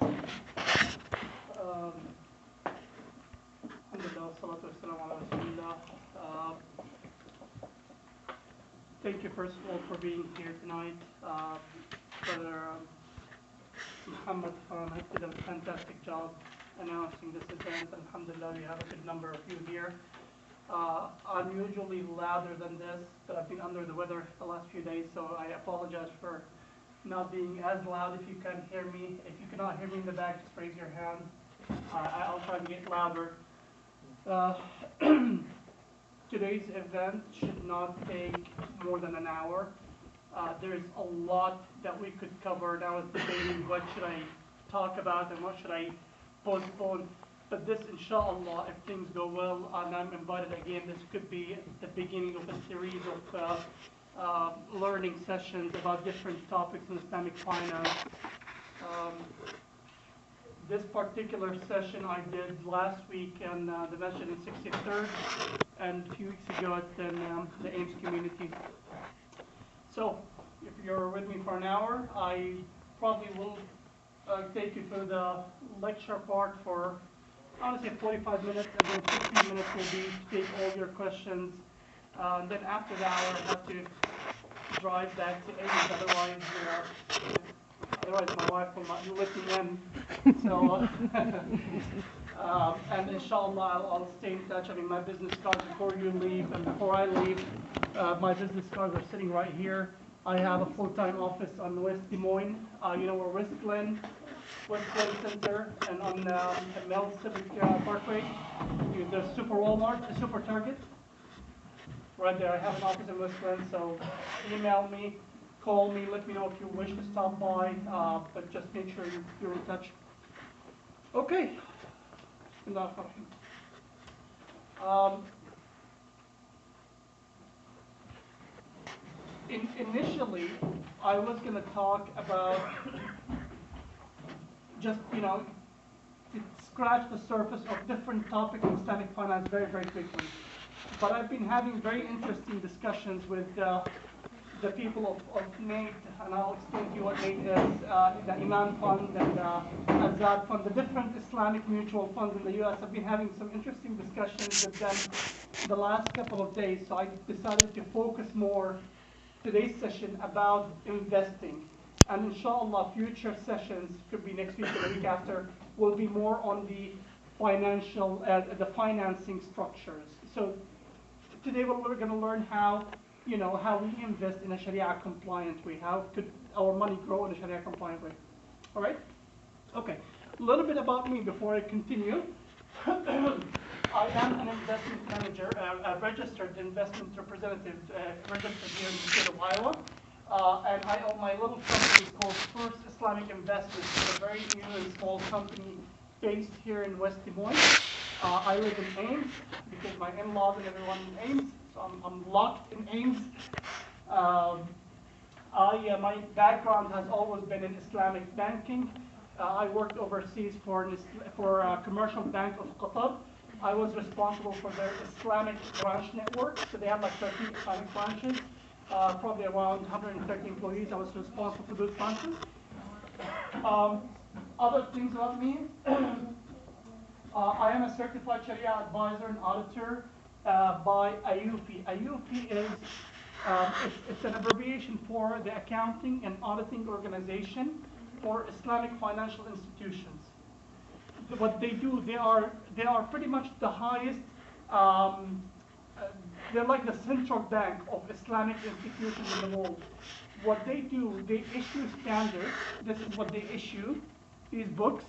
Alhamdulillah, salatu wassalamu ala rasulillah. Thank you, first of all, for being here tonight. Brother Muhammad Khan did a fantastic job announcing this event. Alhamdulillah, we have a good number of you here. I'm usually louder than this, but I've been under the weather the last few days, so I apologize for not being as loud. If you can hear me, if you cannot hear me in the back, just raise your hand. I'll try to get louder. Today's event should not take more than an hour. There's a lot that we could cover. And I was debating what should I talk about and what should I postpone. But this, inshallah, if things go well, and I'm invited again, this could be the beginning of a series of learning sessions about different topics in Islamic finance. This particular session I did last week in the Masjid in 63rd and a few weeks ago at the Ames community. So if you're with me for an hour, I probably will take you through the lecture part for, I would say, 45 minutes, and then 15 minutes will be to take all your questions. Then after the hour, I have to drive back to Ames, otherwise my wife will not let me in. So, and inshallah, I'll stay in touch. I mean, my business cards before you leave and before I leave, my business cards are sitting right here. I have a full-time office on West Des Moines, you know where West Glen Center, and on Mel Civic Parkway, there's Super Walmart, Super Target. Right there, I have an office in West Glen, so email me, call me, let me know if you wish to stop by, but just make sure you're in touch. Okay. Initially, I was going to talk about just, to scratch the surface of different topics in Islamic finance very, very quickly. But I've been having very interesting discussions with the people of NATE, and I'll explain to you what NATE is, the Iman Fund and the Azad Fund, the different Islamic mutual funds in the US. I've been having some interesting discussions with them the last couple of days, so I decided to focus more today's session about investing. And inshallah, future sessions, could be next week or the week after, will be more on the financial, the financing structures. So today we're going to learn how we invest in a Sharia compliant way. How could our money grow in a Sharia compliant way? All right? Okay. A little bit about me before I continue. I am an investment manager, a registered investment representative, registered here in the state of Iowa. And I own my little company called First Islamic Investments. It's a very new and small company based here in West Des Moines. I live in Ames because my in-laws and everyone in Ames, so I'm locked in Ames. My background has always been in Islamic banking. I worked overseas for a commercial bank of Qatar. I was responsible for their Islamic branch network. So they have like 13 Islamic branches, probably around 130 employees. I was responsible for those branches. Other things about me. I am a certified Sharia advisor and auditor by IUP. IUP is it's an abbreviation for the Accounting and Auditing Organization for Islamic Financial Institutions. What they do, they are pretty much the highest. They're like the central bank of Islamic institutions in the world. What they do, they issue standards. This is what they issue. These books.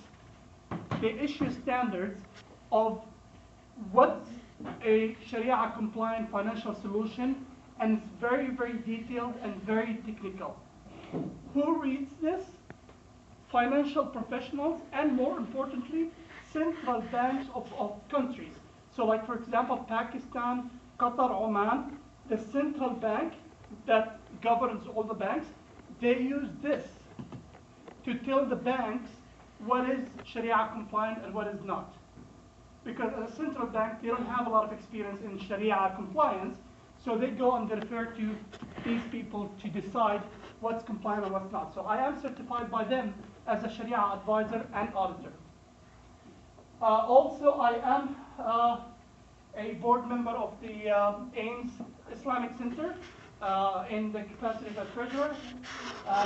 They issue standards of what's a Sharia compliant financial solution, and it's very, very detailed and very technical. Who reads this? Financial professionals, and more importantly, central banks of countries. So like, for example, Pakistan, Qatar, Oman, the central bank that governs all the banks, they use this to tell the banks what is Sharia compliant and what is not. Because as a central bank, they don't have a lot of experience in Sharia compliance, so they go and they refer to these people to decide what's compliant and what's not. So I am certified by them as a Sharia advisor and auditor. Also, I am a board member of the AIMS Islamic Center in the capacity of a treasurer.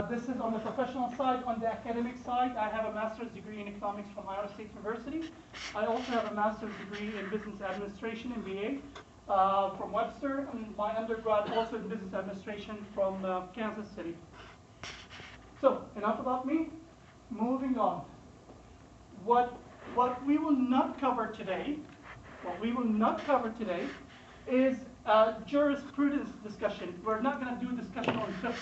This is on the professional side. On the academic side, I have a master's degree in economics from Iowa State University. I also have a master's degree in business administration, MBA, from Webster, and my undergrad also in business administration from Kansas City. So, enough about me. Moving on. What we will not cover today, is jurisprudence discussion. We're not going to do discussion on fiqh.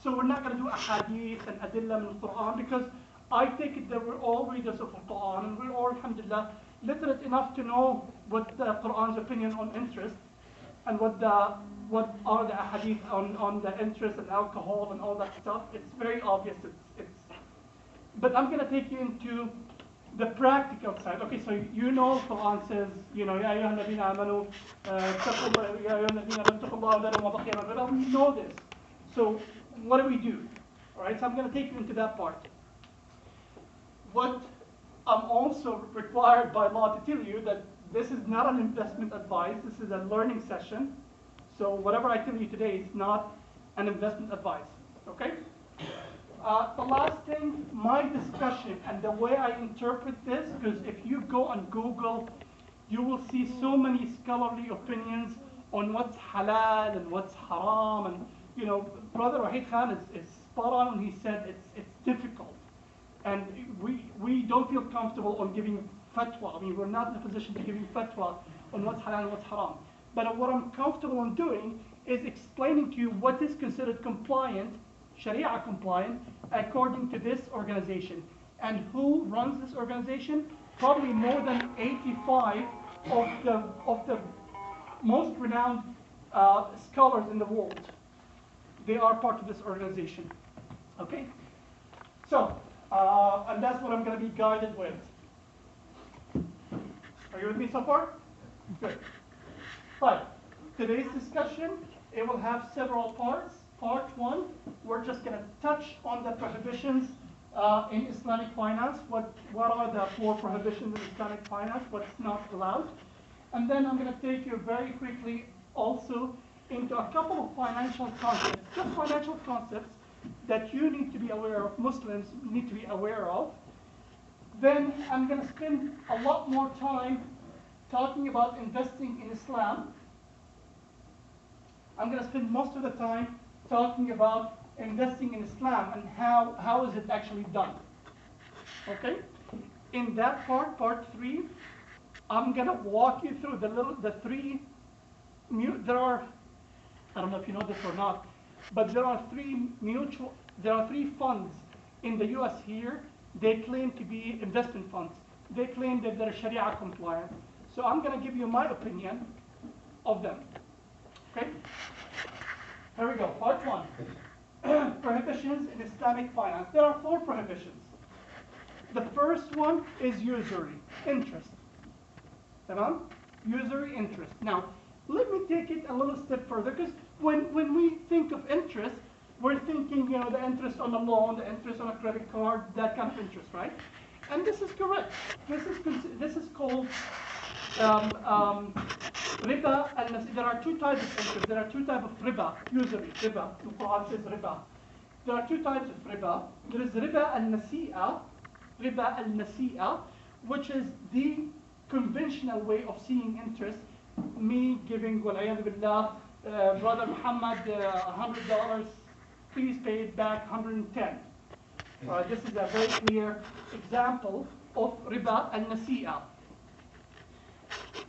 So we're not going to do ahadith and adillah min al-Quran, because I take it that we're all readers of the Quran, and we're all, alhamdulillah, literate enough to know what the Quran's opinion on interest, and what are the ahadith on the interest and alcohol and all that stuff. It's very obvious. But I'm going to take you into the practical side. Okay, so you know Quran says, you know, Ya ayyuha alladhina amanu, ya ayyuha alladhina taqullaha wa dharu ma baqiya min ar-riba. We know this. So what do we do? All right, so I'm going to take you into that part. What I'm also required by law to tell you that this is not an investment advice. This is a learning session. So whatever I tell you today is not an investment advice. Okay? The last thing, my discussion and the way I interpret this, because if you go on Google, you will see so many scholarly opinions on what's halal and what's haram. And, you know, Brother Wahid Khan is spot on when he said it's difficult. And we don't feel comfortable on giving fatwa. I mean, we're not in a position to giving fatwa on what's halal and what's haram. But what I'm comfortable in doing is explaining to you what is considered compliant, Sharia compliant, according to this organization. And who runs this organization? Probably more than 85 of the most renowned scholars in the world. They are part of this organization. Okay? So, and that's what I'm going to be guided with. Are you with me so far? Good. Right. Today's discussion, it will have several parts. Part one, we're just going to touch on the prohibitions in Islamic finance. What are the 4 prohibitions in Islamic finance? What's not allowed? And then I'm going to take you very quickly also into a couple of financial concepts, just financial concepts that you need to be aware of, Muslims need to be aware of. Then I'm going to spend a lot more time talking about investing in Islam. I'm going to spend most of the time talking about investing in Islam and how is it actually done. Okay? In that part 3, I'm going to walk you through the 3, there are, I don't know if you know this or not, but there are 3 funds in the US here. They claim to be investment funds. They claim that they're Sharia compliant. So I'm going to give you my opinion of them. Okay? Here we go. Part 1. Prohibitions in Islamic finance. There are 4 prohibitions. The first one is usury, interest. Tamam? Usury, interest. Now, let me take it a little step further, because when we think of interest, we're thinking, you know, the interest on a loan, the interest on a credit card, that kind of interest, right? And this is correct. This is called riba, and there are 2 types of interest. There are 2 types of riba, usury, riba. The Quran says riba. There are 2 types of riba. There is riba al-nasi'a, which is the conventional way of seeing interest. Me giving, wal'ayadu billah, Brother Muhammad, $100, please pay it back 110. This is a very clear example of riba al-nasi'a.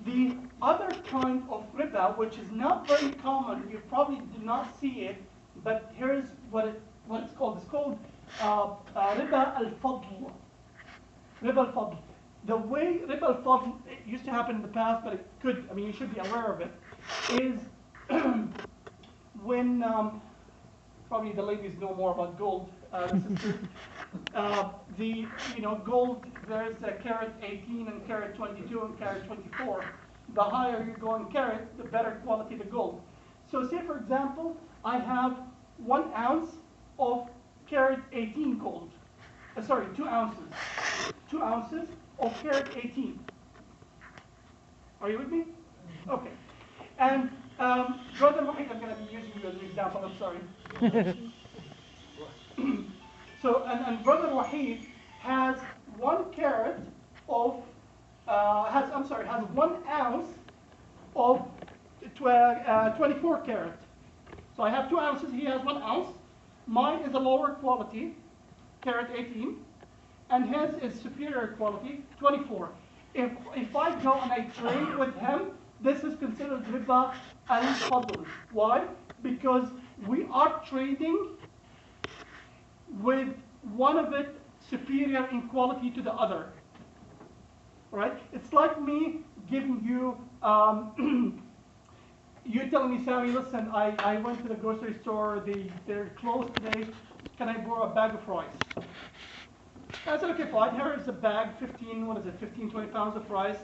The other kind of riba, which is not very common, you probably do not see it, but here's what it's called. It's called riba al-fadl. Riba al-fadl. The way riba al-fadl, it used to happen in the past, but it could, I mean, you should be aware of it, is when, probably the ladies know more about gold, gold, there's a carat 18 and carat 22 and carat 24. The higher you go in carat, the better quality the gold. So say, for example, I have 1 ounce of carat 18 gold. sorry, 2 ounces. 2 ounces of carat 18. Are you with me? Okay. And Brother Wahid, I'm going to be using you as an example, I'm sorry. So, and Brother Wahid has 1 carat of, has 1 ounce of 24 carat. So I have 2 ounces, he has 1 ounce. Mine is a lower quality, carat 18, and his is superior quality, 24. If I go and I trade with him, this is considered riba al-fadl. Why? Because we are trading with one of it superior in quality to the other. Right? It's like me giving you, you telling me, Sammy, listen, I went to the grocery store, they're closed today, can I borrow a bag of rice? I said, okay, fine, here is a bag, 15, 20 pounds of rice,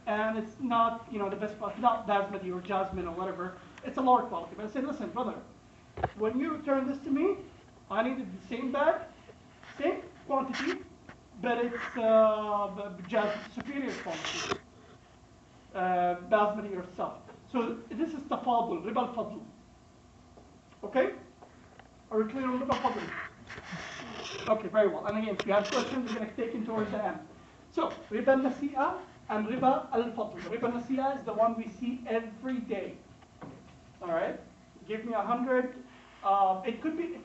and it's not, you know, the best quality, not basmati or jasmine or whatever, it's a lower quality. But I said, listen, brother, when you return this to me, I needed the same bag, same quantity, but it's superior quality, basmati or stuff. So this is tafadul, riba al-fadl. Okay? Are we clear on riba al-fadl? Okay, very well. And again, if you have questions, we're going to take in towards the end. So, riba al-nasi'a and riba al-fadl. Riba al-nasi'a is the one we see every day. All right? Give me 100. It could be,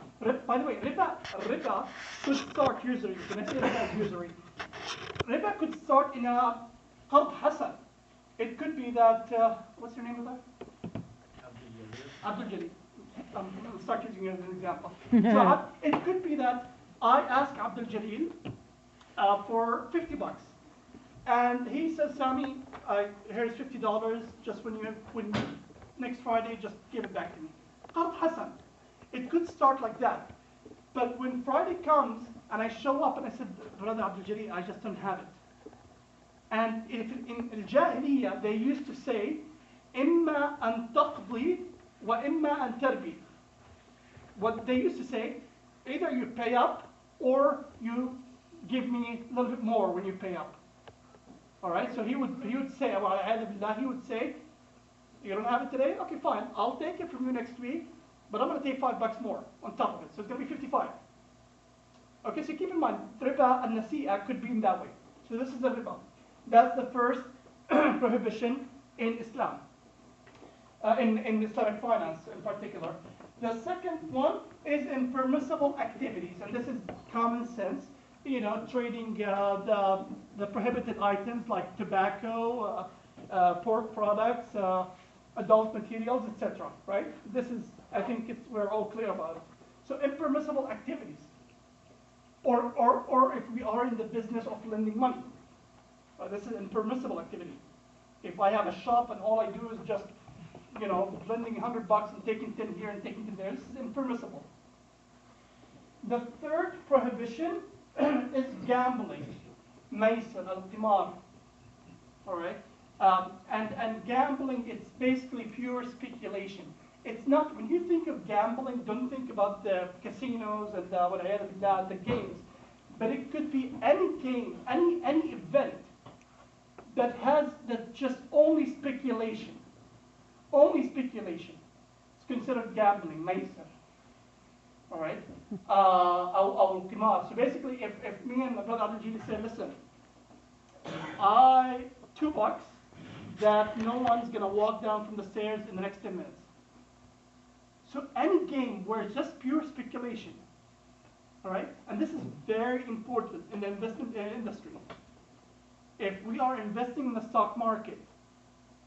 by the way, riba could start usury. When I say riba as usury, riba could start in a qard hasan. It could be that, what's your name of that? Abdul Jalil. I'll start using you as an example. So it could be that I ask Abdul Jalil for $50. And he says, Sami, here's $50, just when next Friday, just give it back to me. Qard hasan. It could start like that. But when Friday comes and I show up and I said, Brother Abdul Jalil, I just don't have it. And if in al-Jahiliyyah, they used to say, إِمَّا أَن تَقْضِي وَإِمَّا أَن تَرْبِي. What they used to say, either you pay up or you give me a little bit more when you pay up. All right, so he would say, he would say, you don't have it today? Okay, fine, I'll take it from you next week, but I'm going to take $5 more on top of it, so it's going to be 55. Okay, so keep in mind, riba al-nasi'a could be in that way. So this is the riba. That's the first prohibition in Islam, in Islamic finance in particular. The second one is impermissible activities, and this is common sense. You know, trading the prohibited items like tobacco, pork products, adult materials, etc. Right? This is, I think we're all clear about it. So impermissible activities, or if we are in the business of lending money. This is impermissible activity. If I have a shop and all I do is just, you know, lending $100 and taking 10 here and taking 10 there, this is impermissible. The third prohibition is gambling, maysir, al-qimar. All right, and gambling, it's basically pure speculation. It's not, when you think of gambling, don't think about the casinos and the games, but it could be any game, any event that's just only speculation. Only speculation. It's considered gambling, maysir. All right? Al-qimar. So basically, if me and my brother Abdul Jalil say, listen, $2 that no one's going to walk down from the stairs in the next 10 minutes. So any game where it's just pure speculation, all right? And this is very important in the investment industry. If we are investing in the stock market,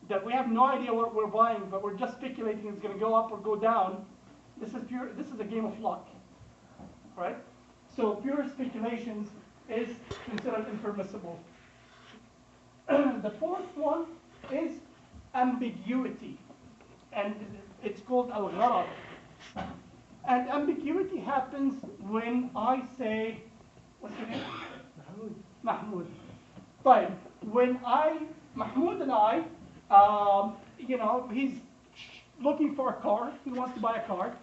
that we have no idea what we're buying, but we're just speculating it's going to go up or go down, this is a game of luck, right? So pure speculations is considered impermissible. The fourth one is ambiguity, and it's called al-gharar. And ambiguity happens when I say, what's your name? Mahmoud. Right. When Mahmoud and I, you know, he's looking for a car, he wants to buy a car,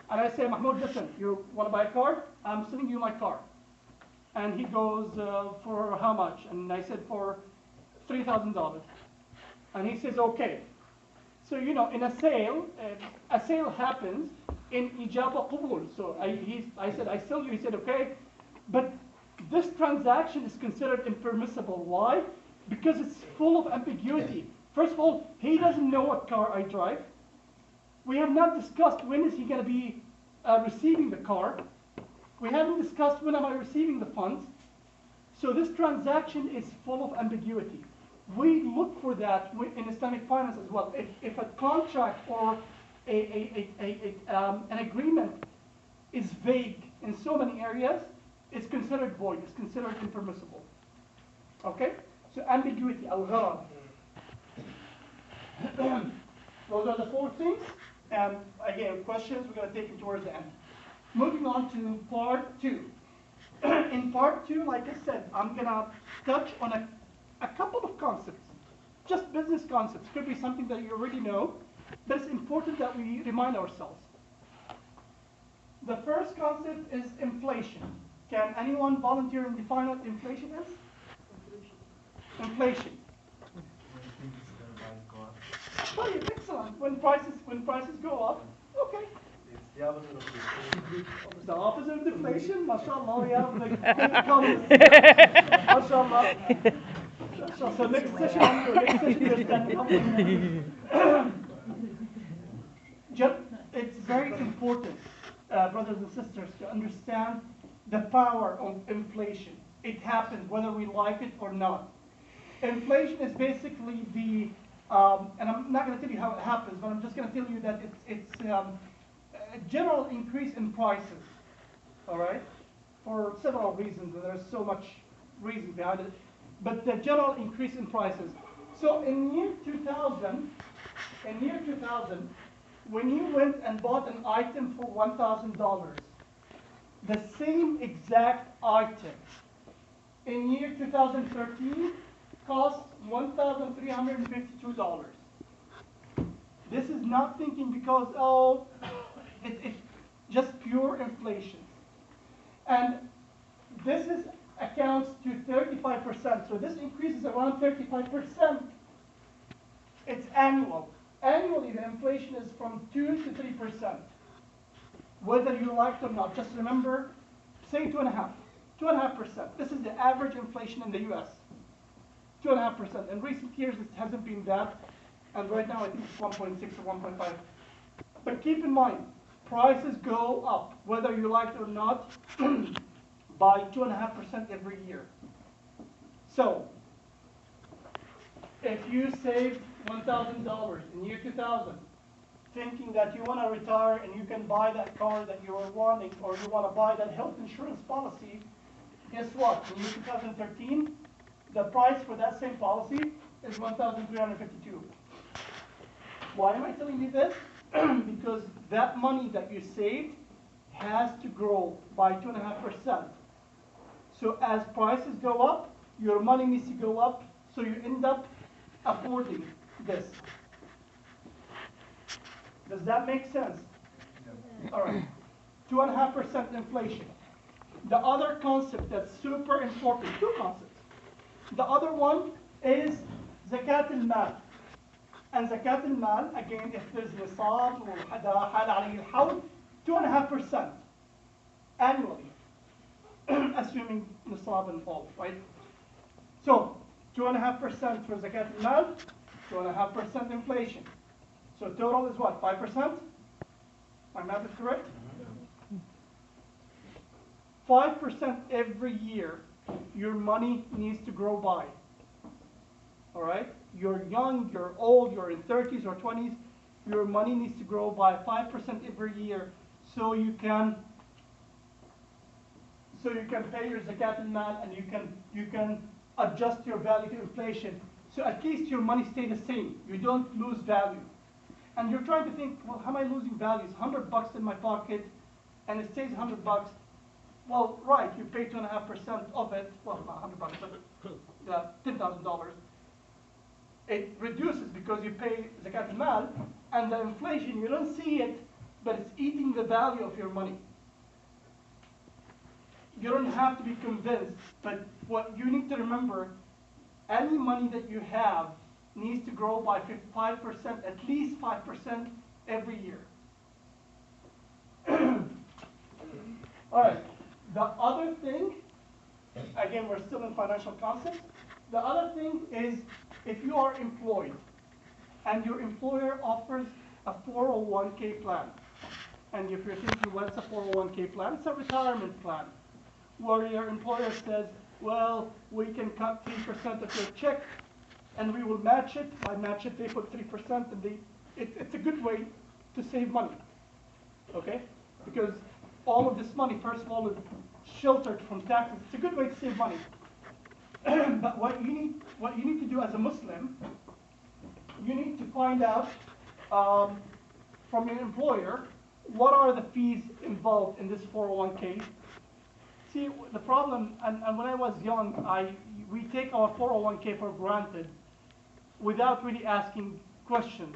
and I say, Mahmoud, listen, you want to buy a car? I'm sending you my car. And he goes, for how much? And I said, for $3,000. And he says, okay. So, you know, in a sale happens in ijaba qubul. So I said, I sell you. He said, okay. But this transaction is considered impermissible. Why? Because it's full of ambiguity. First of all, he doesn't know what car I drive. We have not discussed when is he going to be receiving the car. We haven't discussed when am I receiving the funds. So this transaction is full of ambiguity. We look for that in Islamic finance as well. If a contract or an agreement is vague in so many areas, it's considered void, it's considered impermissible. Okay? So ambiguity, al-gharar. Those are the 4 things. And again, questions, we're going to take them towards the end. Moving on to part 2. In part 2, like I said, I'm going to touch on a couple of concepts, just business concepts. Could be something that you already know, but it's important that we remind ourselves. The first concept is inflation. Can anyone volunteer and define what inflation is? Inflation. Oh, excellent. When prices go up, okay. It's the opposite of deflation. The opposite of deflation, mashallah, yeah, the economist. Mashallah. So next session there's that. It's very important, brothers and sisters, to understand the power of inflation. It happens whether we like it or not. Inflation is basically the, and I'm not going to tell you how it happens, but I'm just going to tell you that it's a general increase in prices, all right, for several reasons, and there's so much reason behind it, but the general increase in prices. So in year 2000, when you went and bought an item for $1,000, the same exact item in year 2013 costs $1,352. This is not thinking because, oh, it's just pure inflation. And this accounts to 35%. So this increase is around 35%. It's annual. Annually, the inflation is from 2 to 3%. Whether you like it or not, just remember, say 2.5%. 2.5%. This is the average inflation in the US. 2.5%. In recent years, it hasn't been that. And right now, I think it's 1.6 or 1.5. But keep in mind, prices go up, whether you like it or not, by 2.5% every year. So, if you saved $1,000 in year 2000, thinking that you want to retire and you can buy that car that you were wanting, or you want to buy that health insurance policy, guess what? In year 2013, the price for that same policy is $1,352. Why am I telling you this? Because that money that you saved has to grow by 2.5%. So as prices go up, your money needs to go up, so you end up affording this. Does that make sense? Yeah. All right. 2.5% inflation. The other concept that's super important, 2 concepts. The other one is zakat al-mal. And zakat al-mal, again, if there's nisab or hada, hal alayhi al-hawl, 2.5% annually, assuming nisab and all, right? So 2.5% for zakat al-mal, 2.5% inflation. So total is what, 5%? My math is correct? 5% every year your money needs to grow by. All right? You're young, you're old, you're in 30s or 20s, your money needs to grow by 5% every year so you can pay your zakat al-mal, and you can adjust your value to inflation. So at least your money stays the same. You don't lose value. And you're trying to think, well, how am I losing value? It's $100 in my pocket, and it stays $100. Well, right, you pay 2.5% of it. Well, not $100, but $10,000. It reduces because you pay zakat al-mal, and the inflation, you don't see it, but it's eating the value of your money. You don't have to be convinced, but what you need to remember, any money that you have needs to grow by 5%, at least 5% every year. All right, the other thing, again, we're still in financial concepts. The other thing is if you are employed and your employer offers a 401k plan, and if you're thinking, what's a 401k plan? It's a retirement plan where your employer says, well, we can cut 3% of your check and we will match it. By match it, they put 3%, and it's a good way to save money, okay? Because all of this money, first of all, is sheltered from taxes. It's a good way to save money. But what you need to do as a Muslim, you need to find out from your employer what are the fees involved in this 401k. See, the problem, and when I was young, we take our 401k for granted without really asking questions.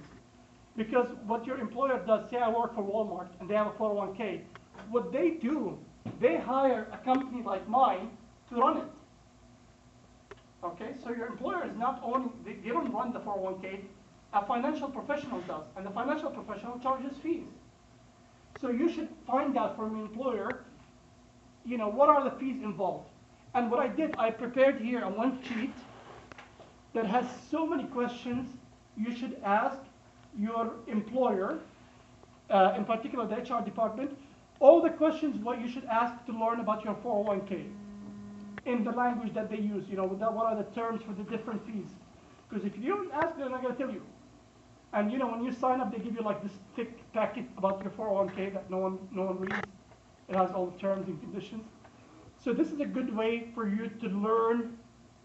Because what your employer does, say I work for Walmart and they have a 401k, what they do, they hire a company like mine to run it. Okay, so your employer is not owning, they don't run the 401k, a financial professional does, and the financial professional charges fees. So you should find out from your employer, you know, what are the fees involved. And what I did, I prepared here a one sheet that has so many questions you should ask your employer, in particular the HR department, all the questions what you should ask to learn about your 401k in the language that they use, you know, what are the terms for the different fees. Because if you don't ask, they're not going to tell you. And you know, when you sign up, they give you like this thick packet about your 401k that no one reads. It has all the terms and conditions. So this is a good way for you to learn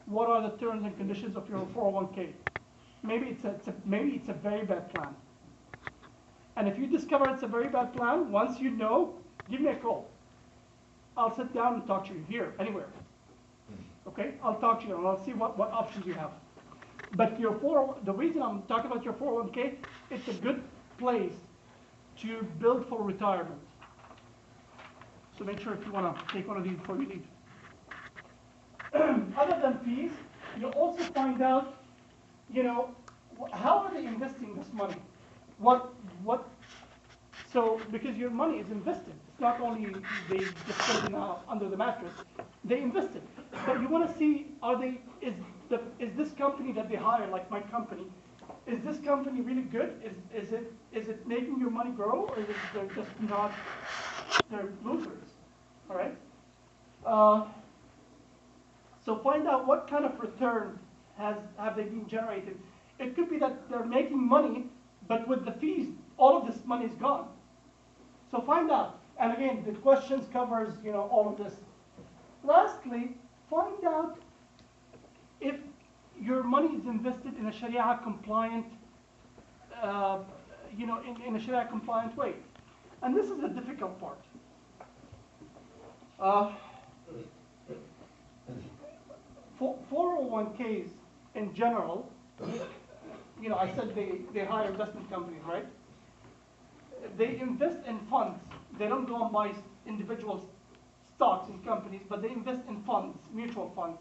what are the terms and conditions of your 401k. Maybe it's a very bad plan. And if you discover it's a very bad plan, once you know, give me a call. I'll sit down and talk to you here, anywhere. Okay? I'll talk to you and I'll see what options you have. But the reason I'm talking about your 401k, it's a good place to build for retirement. So make sure if you want to take one of these before you leave. Other than fees, you'll also find out, you know, how are they investing this money? So because your money is invested, it's not only they just put it under the mattress, they invest it. But you want to see, is this company that they hire, like my company, is this company really good? Is it making your money grow, or is they're just not, they're losers, all right? So find out what kind of return have they been generated. It could be that they're making money, but with the fees, all of this money is gone. So find out. And again, the questions covers, you know, all of this. Lastly, find out if your money is invested in a shari'a compliant, you know, in a shari'a compliant way. And this is the difficult part. 401ks in general, you know, I said they hire investment companies, right? They invest in funds. They don't go and buy individual stocks in companies, but they invest in funds, mutual funds.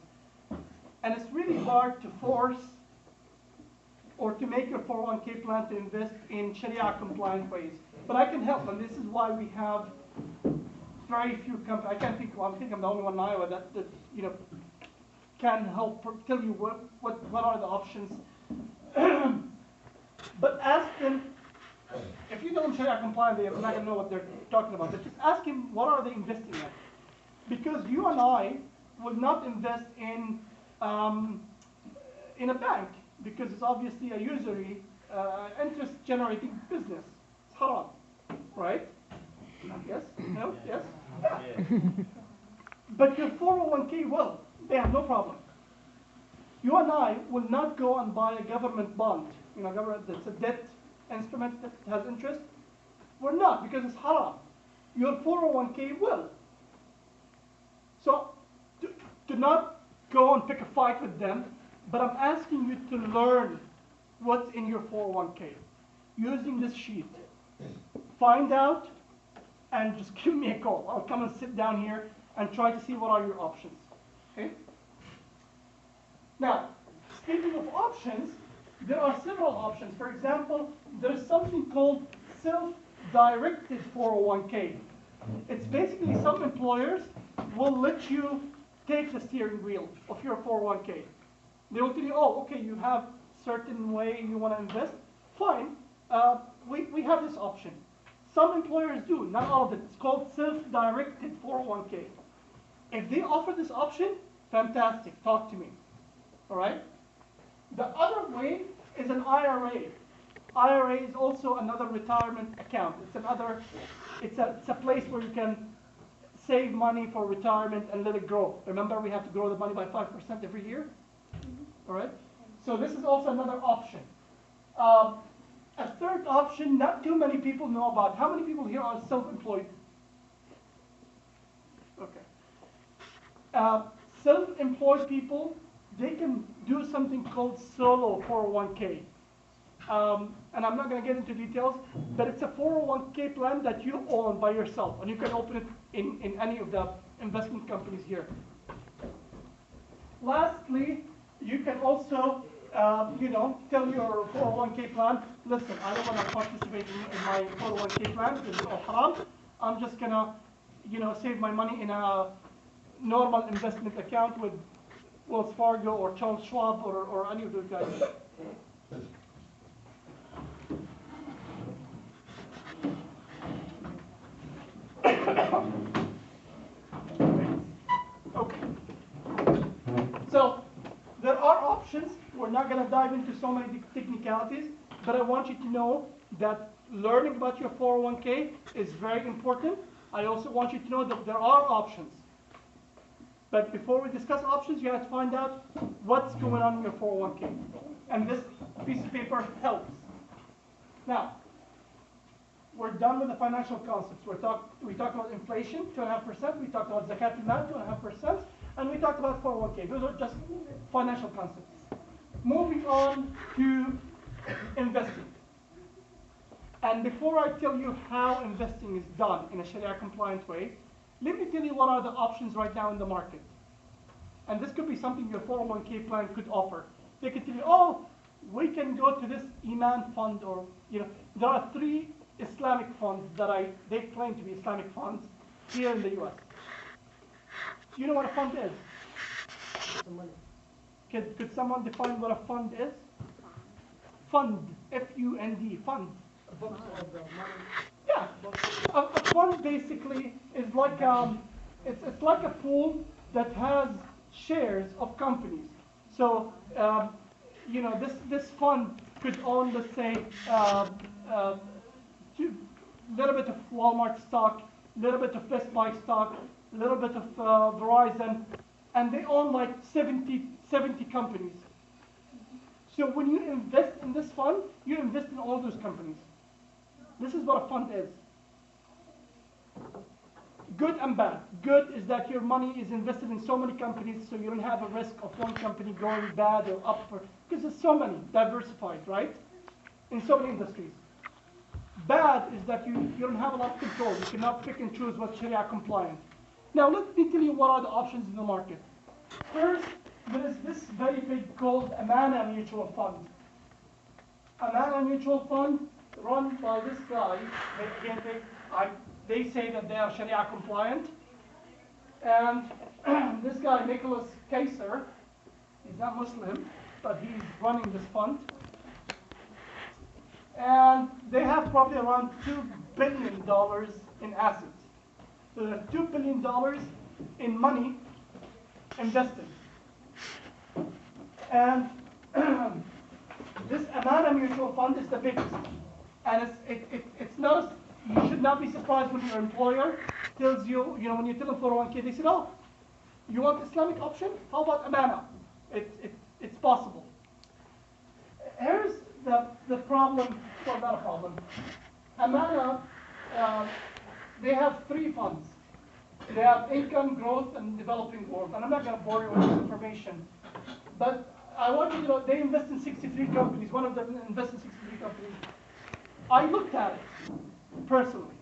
And it's really hard to force or to make your 401k plan to invest in Sharia compliant ways. But I can help, and this is why we have very few companies. I can't think, well, I think I'm the only one in Iowa that you know, can help tell you what are the options. But ask them, if you don't Sharia compliant, they're not going to know what they're talking about. But just ask them, what are they investing in? Because you and I will not invest in a bank, because it's obviously a usury, interest-generating business. It's haram, right? Yes? No? Yes? Yeah. But your 401k will. They have no problem. You and I will not go and buy a government bond. You know, government that's a debt instrument that has interest. We're not, because it's haram. Your 401k will. So do not go and pick a fight with them, but I'm asking you to learn what's in your 401k using this sheet. Find out and just give me a call. I'll come and sit down here and try to see what are your options. Okay? Now, speaking of options, there are several options. For example, there is something called self-directed 401k. It's basically some employers will let you take the steering wheel of your 401k. They will tell you, oh, okay, you have certain way you want to invest. Fine, we have this option. Some employers do, not all of it. It's called self-directed 401k. If they offer this option, fantastic, talk to me. All right? The other way is an IRA. IRA is also another retirement account. It's a place where you can save money for retirement and let it grow. Remember, we have to grow the money by 5% every year? All right? So this is also another option. A third option, not too many people know about. How many people here are self-employed? Okay. Self-employed people, they can do something called solo 401k. And I'm not going to get into details, but it's a 401k plan that you own by yourself, and you can open it in any of the investment companies here. Lastly, you can also, tell your 401k plan, listen, I don't want to participate in my 401k plan because it's all haram. I'm just going to, save my money in a normal investment account with Wells Fargo or Charles Schwab or any of those guys. Okay. So there are options. We're not going to dive into so many technicalities, but I want you to know that learning about your 401k is very important. I also want you to know that there are options. But before we discuss options, you have to find out what's going on in your 401k. And this piece of paper helps. Now, we're done with the financial concepts. We talked about inflation, 2.5%. We talked about zakat al-mal, 2.5%. And we talked about 401k. Those are just financial concepts. Moving on to investing. And before I tell you how investing is done in a Sharia compliant way, let me tell you what are the options right now in the market. And this could be something your 401k plan could offer. They could tell you, oh, we can go to this Iman fund, or there are 3 Islamic funds that they claim to be Islamic funds here in the US. Do you know what a fund is? Could someone define what a fund is? Fund, F-U-N-D, fund. Yeah, a fund basically is like it's like a pool that has shares of companies. So this fund could own, let's say, a little bit of Walmart stock, a little bit of Best Buy stock, a little bit of Verizon, and they own like 70 companies. So when you invest in this fund, you invest in all those companies. This is what a fund is. Good and bad. Good is that your money is invested in so many companies, so you don't have a risk of one company going bad or up, because there's so many, diversified, right? In so many industries. Bad is that you don't have a lot of control. You cannot pick and choose what's Sharia compliant. Now let me tell you what are the options in the market. First, there is this very big called Amana Mutual Fund. Amana Mutual Fund, run by this guy. They say that they are Sharia compliant. And this guy, Nicholas Kaiser, he's not Muslim, but he's running this fund. And they have probably around $2 billion in assets. So there's $2 billion in money invested. And this Amana Mutual Fund is the biggest. And it's not, you should not be surprised when your employer tells you, when you tell them 401k, they say, oh, you want Islamic option? How about Amana? It's possible. Here's the problem, well, not a problem. Amana, they have 3 funds. They have income, growth, and developing world. And I'm not going to bore you with this information. But I want you to know, they invest in 63 companies. One of them invests in 63 companies. I looked at it personally.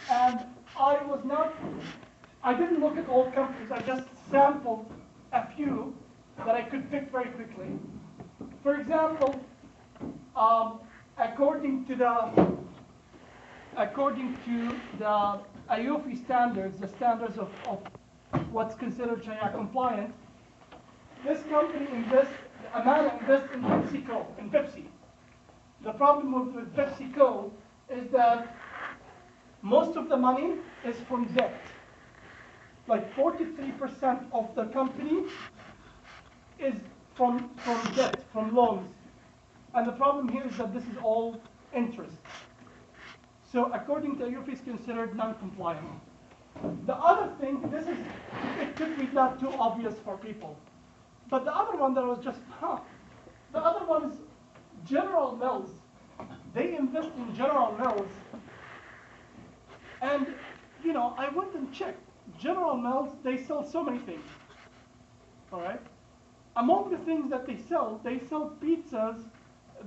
And I was not I didn't look at all companies, I just sampled a few that I could pick very quickly. For example, according to the IOFI standards, the standards of what's considered Sharia compliant, this company Amana invests in PepsiCo, in Pepsi. The problem with PepsiCo is that most of the money is from debt. Like 43% of the company is from debt, from loans. And the problem here is that this is all interest. So according to IOFI, it's considered non-compliant. The other thing, it could be not too obvious for people. But the other one that was just, the other one is General Mills. They invest in General Mills. And, you know, I went and checked. General Mills, they sell so many things. All right? Among the things that they sell pizzas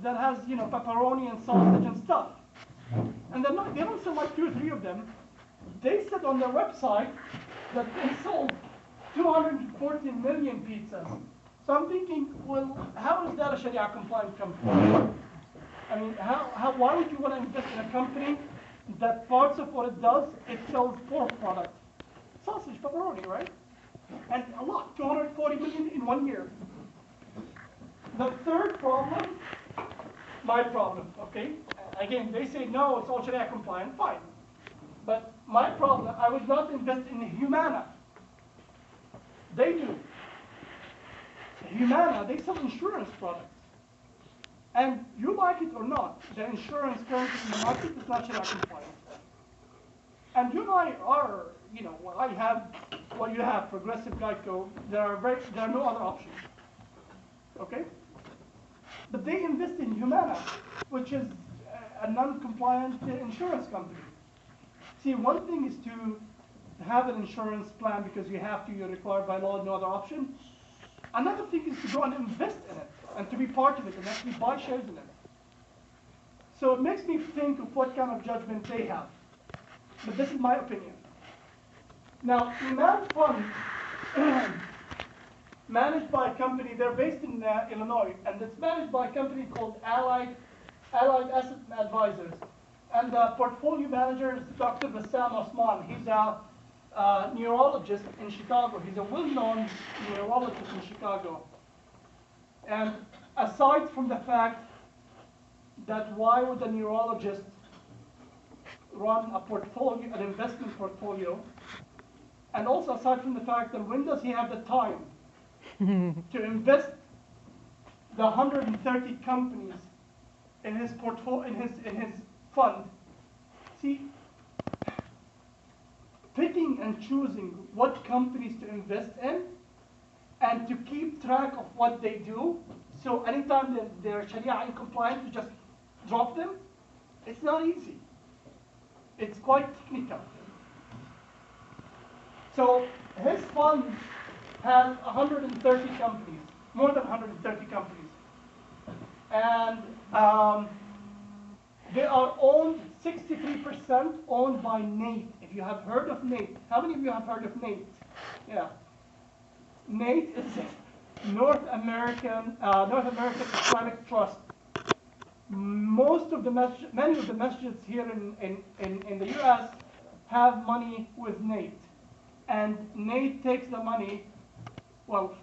that has, you know, pepperoni and sausage and stuff. And they don't sell like 2 or 3 of them. They said on their website that they sold 240 million pizzas. So I'm thinking, well, how is that a Sharia compliant company? I mean, why would you want to invest in a company that parts of what it does, it sells pork products? Sausage, pepperoni, right? And a lot, 240 million in 1 year. The third problem, my problem, okay? Again, they say, no, it's all Sharia compliant, fine. But my problem, I would not invest in Humana. They do. Humana, they sell insurance products. And you like it or not, the insurance currently in the market is not Sharia compliant. And you and I are, you know, well, I have what you have, Progressive Geico, there are no other options. Okay? But they invest in Humana, which is a non-compliant insurance company. See, one thing is to have an insurance plan because you have to, you're required by law, no other option. Another thing is to go and invest in it and to be part of it and actually buy shares in it. So it makes me think of what kind of judgment they have. But this is my opinion. Now, Iman Fund, managed by a company, they're based in Illinois, and it's managed by a company called Allied Asset Advisors. And the portfolio manager is Dr. Bassam Osman. He's a neurologist in Chicago. He's a well-known neurologist in Chicago. And aside from the fact that why would a neurologist run a portfolio, an investment portfolio, and also aside from the fact that when does he have the time to invest the 130 companies in his portfolio, in his fund? See, picking and choosing what companies to invest in and to keep track of what they do, so anytime they're Sharia incompliant, you just drop them, it's not easy. It's quite technical. So his fund has 130 companies, more than 130 companies. And they are owned, 63% owned by Nate. If you have heard of Nate, how many of you have heard of Nate? Yeah. Nate is a North American Islamic trust. Many of the masjids here in the US have money with Nate. And Nate takes the money, well,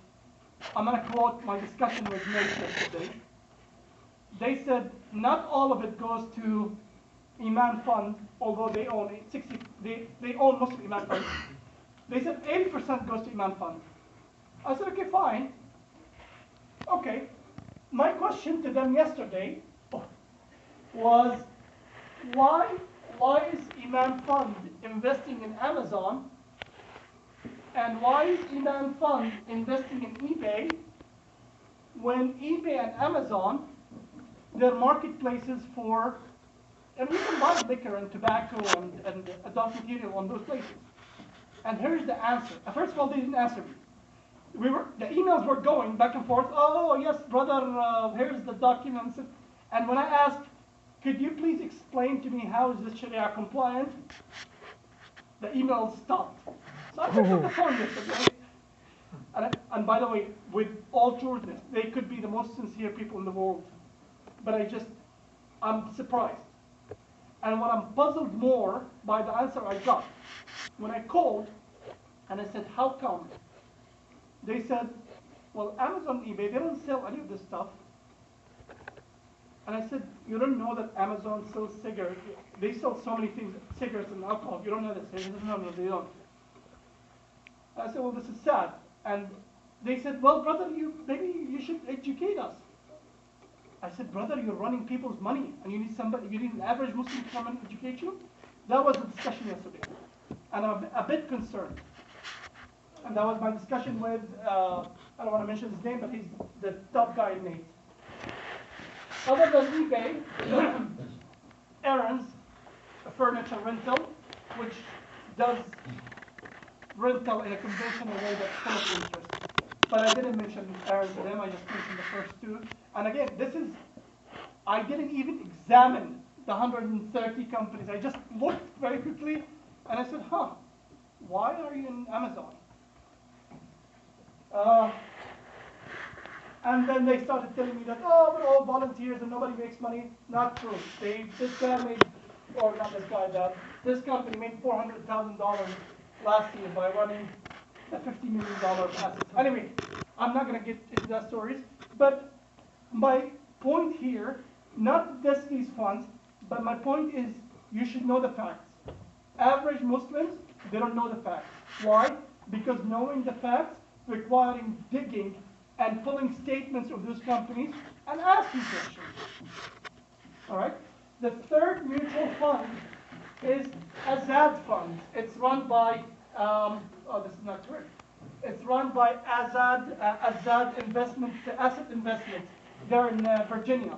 I'm going to quote my discussion with Nate yesterday. They said not all of it goes to Iman Fund, although they own they own most of Iman Fund. They said 80% goes to Iman Fund. I said, okay, fine. Okay. My question to them yesterday was, why is Iman Fund investing in Amazon, and why is Iman Fund investing in eBay when eBay and Amazon, they're marketplaces for, and we can buy liquor and tobacco and adult material on those places. And here's the answer. First of all, they didn't answer me. The emails were going back and forth. Oh, yes, brother, here's the documents. And when I asked, could you please explain to me how is this Sharia compliant? The emails stopped. So I picked up the phone yesterday, and by the way, with all truthfulness, they could be the most sincere people in the world, but I'm surprised. And what I'm puzzled more by the answer I got, when I called and I said, how come? They said, well, Amazon, eBay, they don't sell any of this stuff. And I said, you don't know that Amazon sells cigarettes. They sell so many things, cigarettes and alcohol. You don't know this. They said, no, they don't. I said, well, this is sad. And they said, well, brother, maybe you should educate us. I said, brother, you're running people's money, and you need an average Muslim to come and educate you? That was the discussion yesterday. And I'm a bit concerned. And that was my discussion with, I don't want to mention his name, but he's the top guy in Nate. Other than eBay, Aaron's a furniture rental, which does rental in a conventional way that's full of interest. But I didn't mention Aaron's to them, I just mentioned the first two. And again, I didn't even examine the 130 companies. I just looked very quickly and I said, why are you in Amazon? And then they started telling me that, we're all volunteers and nobody makes money. Not true. This company made $400,000 last year by running a $50 million asset. Anyway, I'm not going to get into that stories, but my point here, not just these funds, but my point is you should know the facts. Average Muslims, they don't know the facts. Why? Because knowing the facts requiring digging and pulling statements of those companies and asking questions. All right? The third mutual fund is Azad Fund. It's run by, this is not correct. It's run by Azad Investment, Asset Investment. They're in Virginia.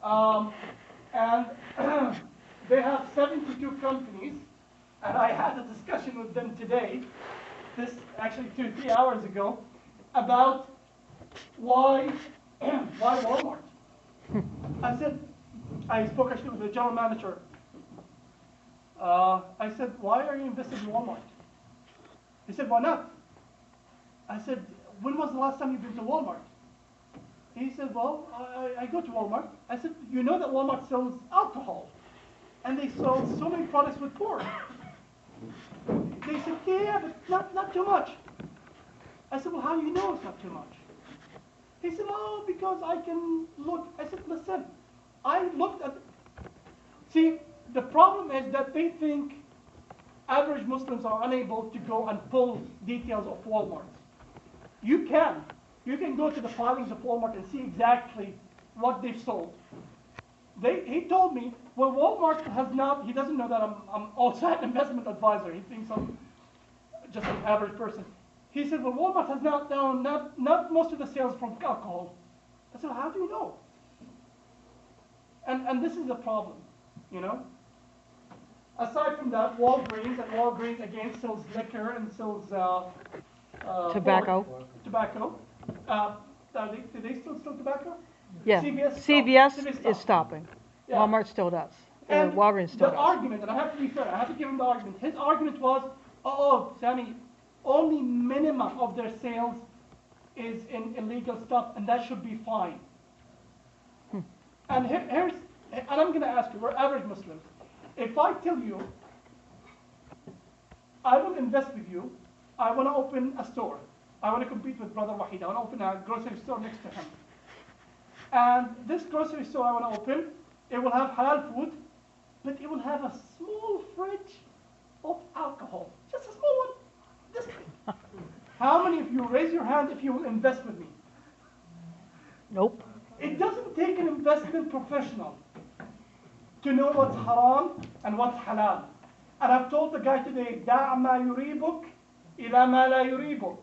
And they have 72 companies, and I had a discussion with them today, actually 2-3 hours ago, about why Walmart. I spoke actually with the general manager. I said, why are you invested in Walmart? He said, why not? I said, when was the last time you've been to Walmart? He said, well, I go to Walmart. I said, you know that Walmart sells alcohol, and they sell so many products with pork. They said, yeah, but not too much. I said, well, how do you know it's not too much? He said, oh, because I can look. I said, listen, I looked at, see, the problem is that they think average Muslims are unable to go and pull details of Walmart. You can. You can go to the filings of Walmart and see exactly what they've sold. He told me, well, Walmart has not, he doesn't know that I'm also an investment advisor. He thinks I'm just an average person. He said, well, Walmart has not done, not most of the sales from alcohol. I said, how do you know? And this is the problem, you know? Aside from that, Walgreens again sells liquor and sells Tobacco. Tobacco. Do they still sell tobacco? Yeah. CVS is stopping. Yeah. Walmart still does. And Walgreens still the does. argument, and I have to be fair, I have to give him the argument. His argument was, Sammy, only minimum of their sales is in illegal stuff, and that should be fine. And and I'm going to ask you, we're average Muslims. If I tell you, I will invest with you, I want to open a store. I want to compete with Brother Wahid. I want to open a grocery store next to him. And this grocery store I want to open, it will have halal food, but it will have a small fridge of alcohol. Just a small one. This big. How many of you raise your hand if you will invest with me? Nope. It doesn't take an investment professional to know what's haram and what's halal. And I've told the guy today, دع ما يريبك إلى ما لا يريبك.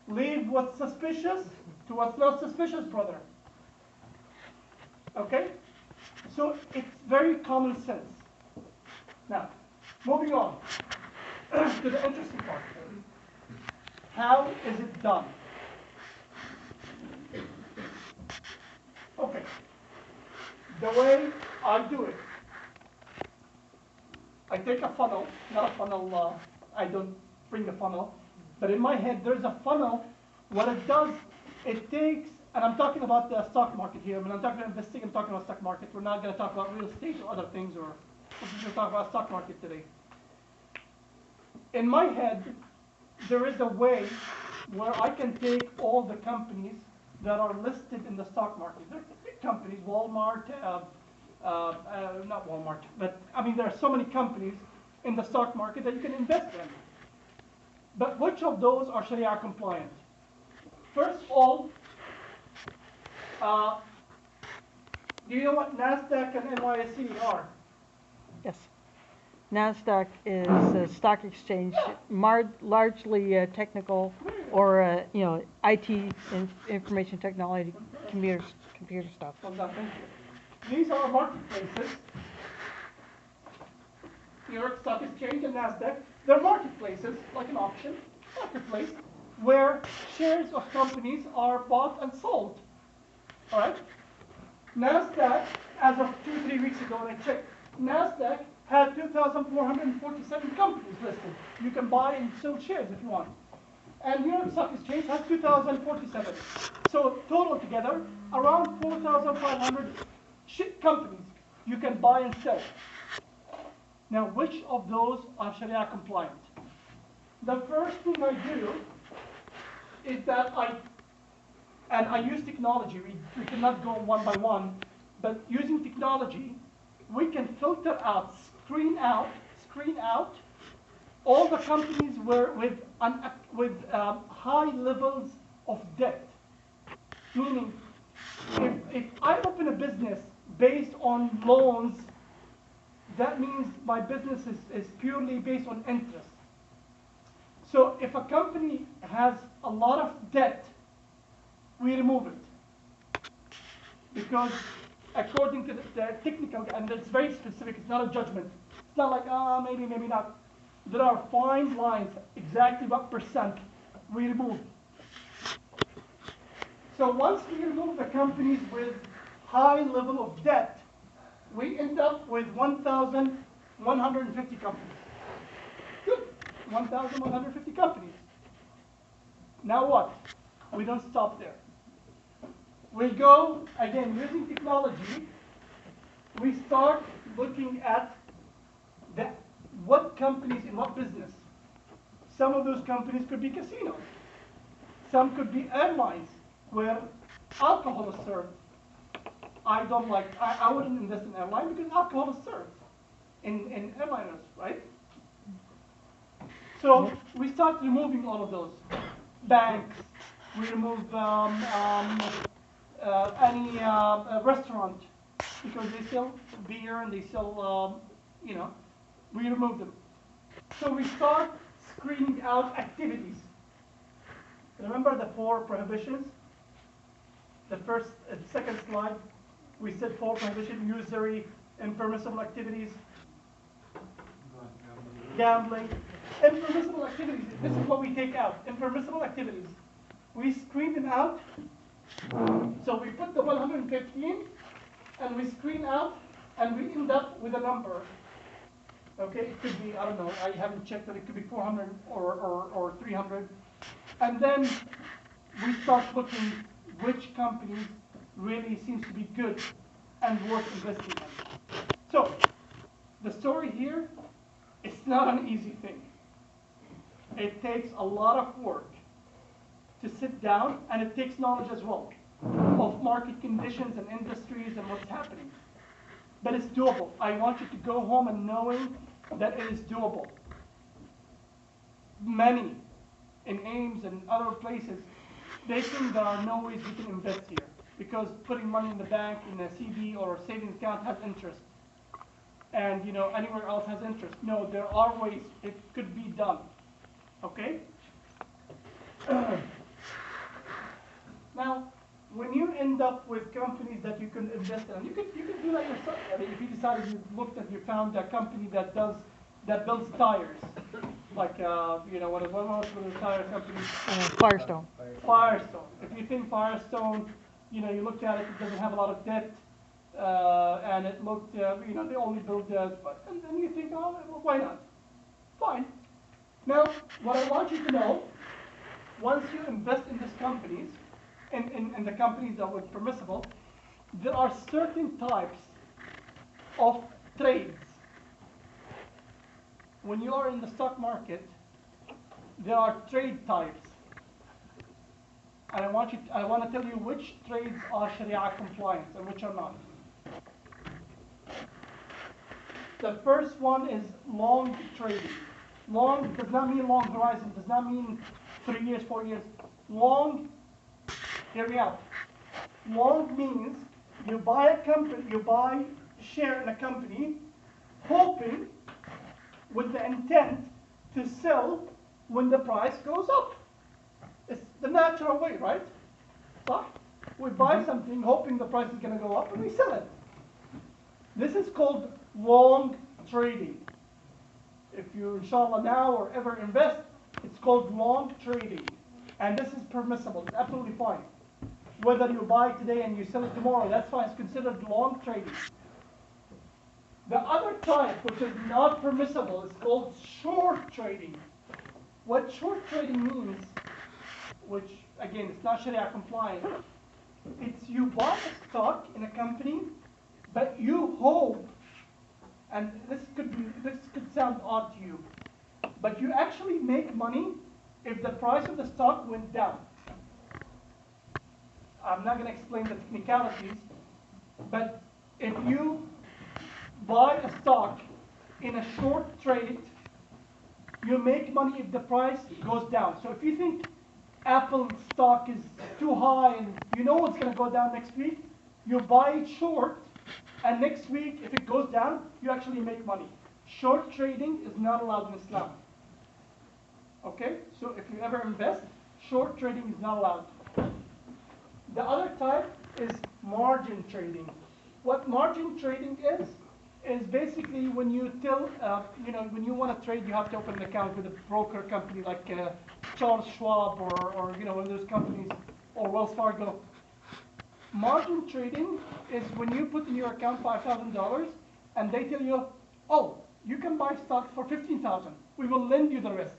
Leave what's suspicious to what's not suspicious, brother. Okay? So it's very common sense. Now, moving on to the interesting part. How is it done? Okay. The way I do it, I take a funnel, not a funnel, I don't bring the funnel, but in my head there's a funnel. What it does, it takes, and I'm talking about the stock market here. When I'm talking about investing, I'm talking about stock market. We're not going to talk about real estate or other things, or we're just going to talk about stock market today. In my head, there is a way where I can take all the companies that are listed in the stock market. They're big companies, Walmart, not Walmart, but I mean, there are so many companies in the stock market that you can invest in. But which of those are Sharia compliant? First of all, do you know what NASDAQ and NYSE are? Yes. NASDAQ is a stock exchange, largely technical or, IT, information technology, computer stuff. Well done, thank you. These are marketplaces. New York Stock Exchange and NASDAQ, they're marketplaces, like an auction, marketplace, where shares of companies are bought and sold. All right? NASDAQ, as of 2-3 weeks ago when I checked, NASDAQ had 2,447 companies listed. You can buy and sell shares if you want. And New York Stock Exchange has 2,047. So total together, around 4,500 companies you can buy and sell. Now, which of those are Sharia compliant? The first thing I do is that I use technology. We cannot go one by one, but using technology, we can filter out, screen out all the companies with high levels of debt. Meaning, if I open a business based on loans, that means my business is purely based on interest. So if a company has a lot of debt, we remove it. Because according to the technical, and it's very specific, it's not a judgment. It's not like, maybe, maybe not. There are fine lines, exactly what percent we remove. So once we remove the companies with high level of debt, we end up with 1,150 companies. Good, 1,150 companies. Now what? We don't stop there. We go, again, using technology, we start looking at what companies in what business. Some of those companies could be casinos. Some could be airlines where alcohol is served. I wouldn't invest in airline because alcohol is served in airliners, right? So we start removing all of those. Banks, we remove any restaurant because they sell beer and they sell, we remove them. So we start screening out activities. Remember the 4 prohibitions? The second slide, we said 4 prohibitions: usury, impermissible activities, gambling. Impermissible activities, this is what we take out. Impermissible activities. We screen them out. So we put the 115 and we screen out and we end up with a number. Okay, it could be, I don't know, I haven't checked, but it could be 400 or 300. And then we start looking which companies really seems to be good and worth investing in. So the story here, it's not an easy thing. It takes a lot of work to sit down, and it takes knowledge as well of market conditions and industries and what's happening. But it's doable. I want you to go home and knowing that it is doable. Many in Ames and other places, they think there are no ways we can invest here because putting money in the bank in a CD or a savings account has interest. And anywhere else has interest. No, there are ways it could be done. Okay? Now, when you end up with companies that you can invest in, you can do that yourself. I mean, if you decided you found a company that builds tires, like what was the tire company? Firestone. Firestone. If you think Firestone, you looked at it, it doesn't have a lot of debt, and it looked, they only build and then you think, oh, well, why not? Fine. Now, what I want you to know, once you invest in these companies, in the companies that were permissible, there are certain types of trades. When you are in the stock market, there are trade types. And I want to tell you which trades are Sharia compliant and which are not. The first one is long trading. Long does not mean long horizon, does not mean 3 years, 4 years. Long, hear me out. Long means you buy a company, you buy share in a company, hoping with the intent to sell when the price goes up. It's the natural way, right? So we buy something hoping the price is going to go up and we sell it. This is called long trading. If you, inshallah, now or ever invest, it's called long trading. And this is permissible. It's absolutely fine. Whether you buy today and you sell it tomorrow, that's fine. It's considered long trading. The other type, which is not permissible, is called short trading. What short trading means, which again, it's not Sharia compliant, it's you buy a stock in a company, but you hope, and this could sound odd to you, but you actually make money if the price of the stock went down. I'm not going to explain the technicalities, but if you buy a stock in a short trade, you make money if the price goes down. So if you think Apple stock is too high and you know it's going to go down next week, you buy it short, and next week, if it goes down, you actually make money. Short trading is not allowed in Islam. Okay? So if you ever invest, short trading is not allowed. The other type is margin trading. What margin trading is basically when you tell, when you want to trade, you have to open an account with a broker company like Charles Schwab or one of those companies, or Wells Fargo. Margin trading is when you put in your account $5,000 and they tell you, oh, you can buy stocks for $15,000. We will lend you the rest.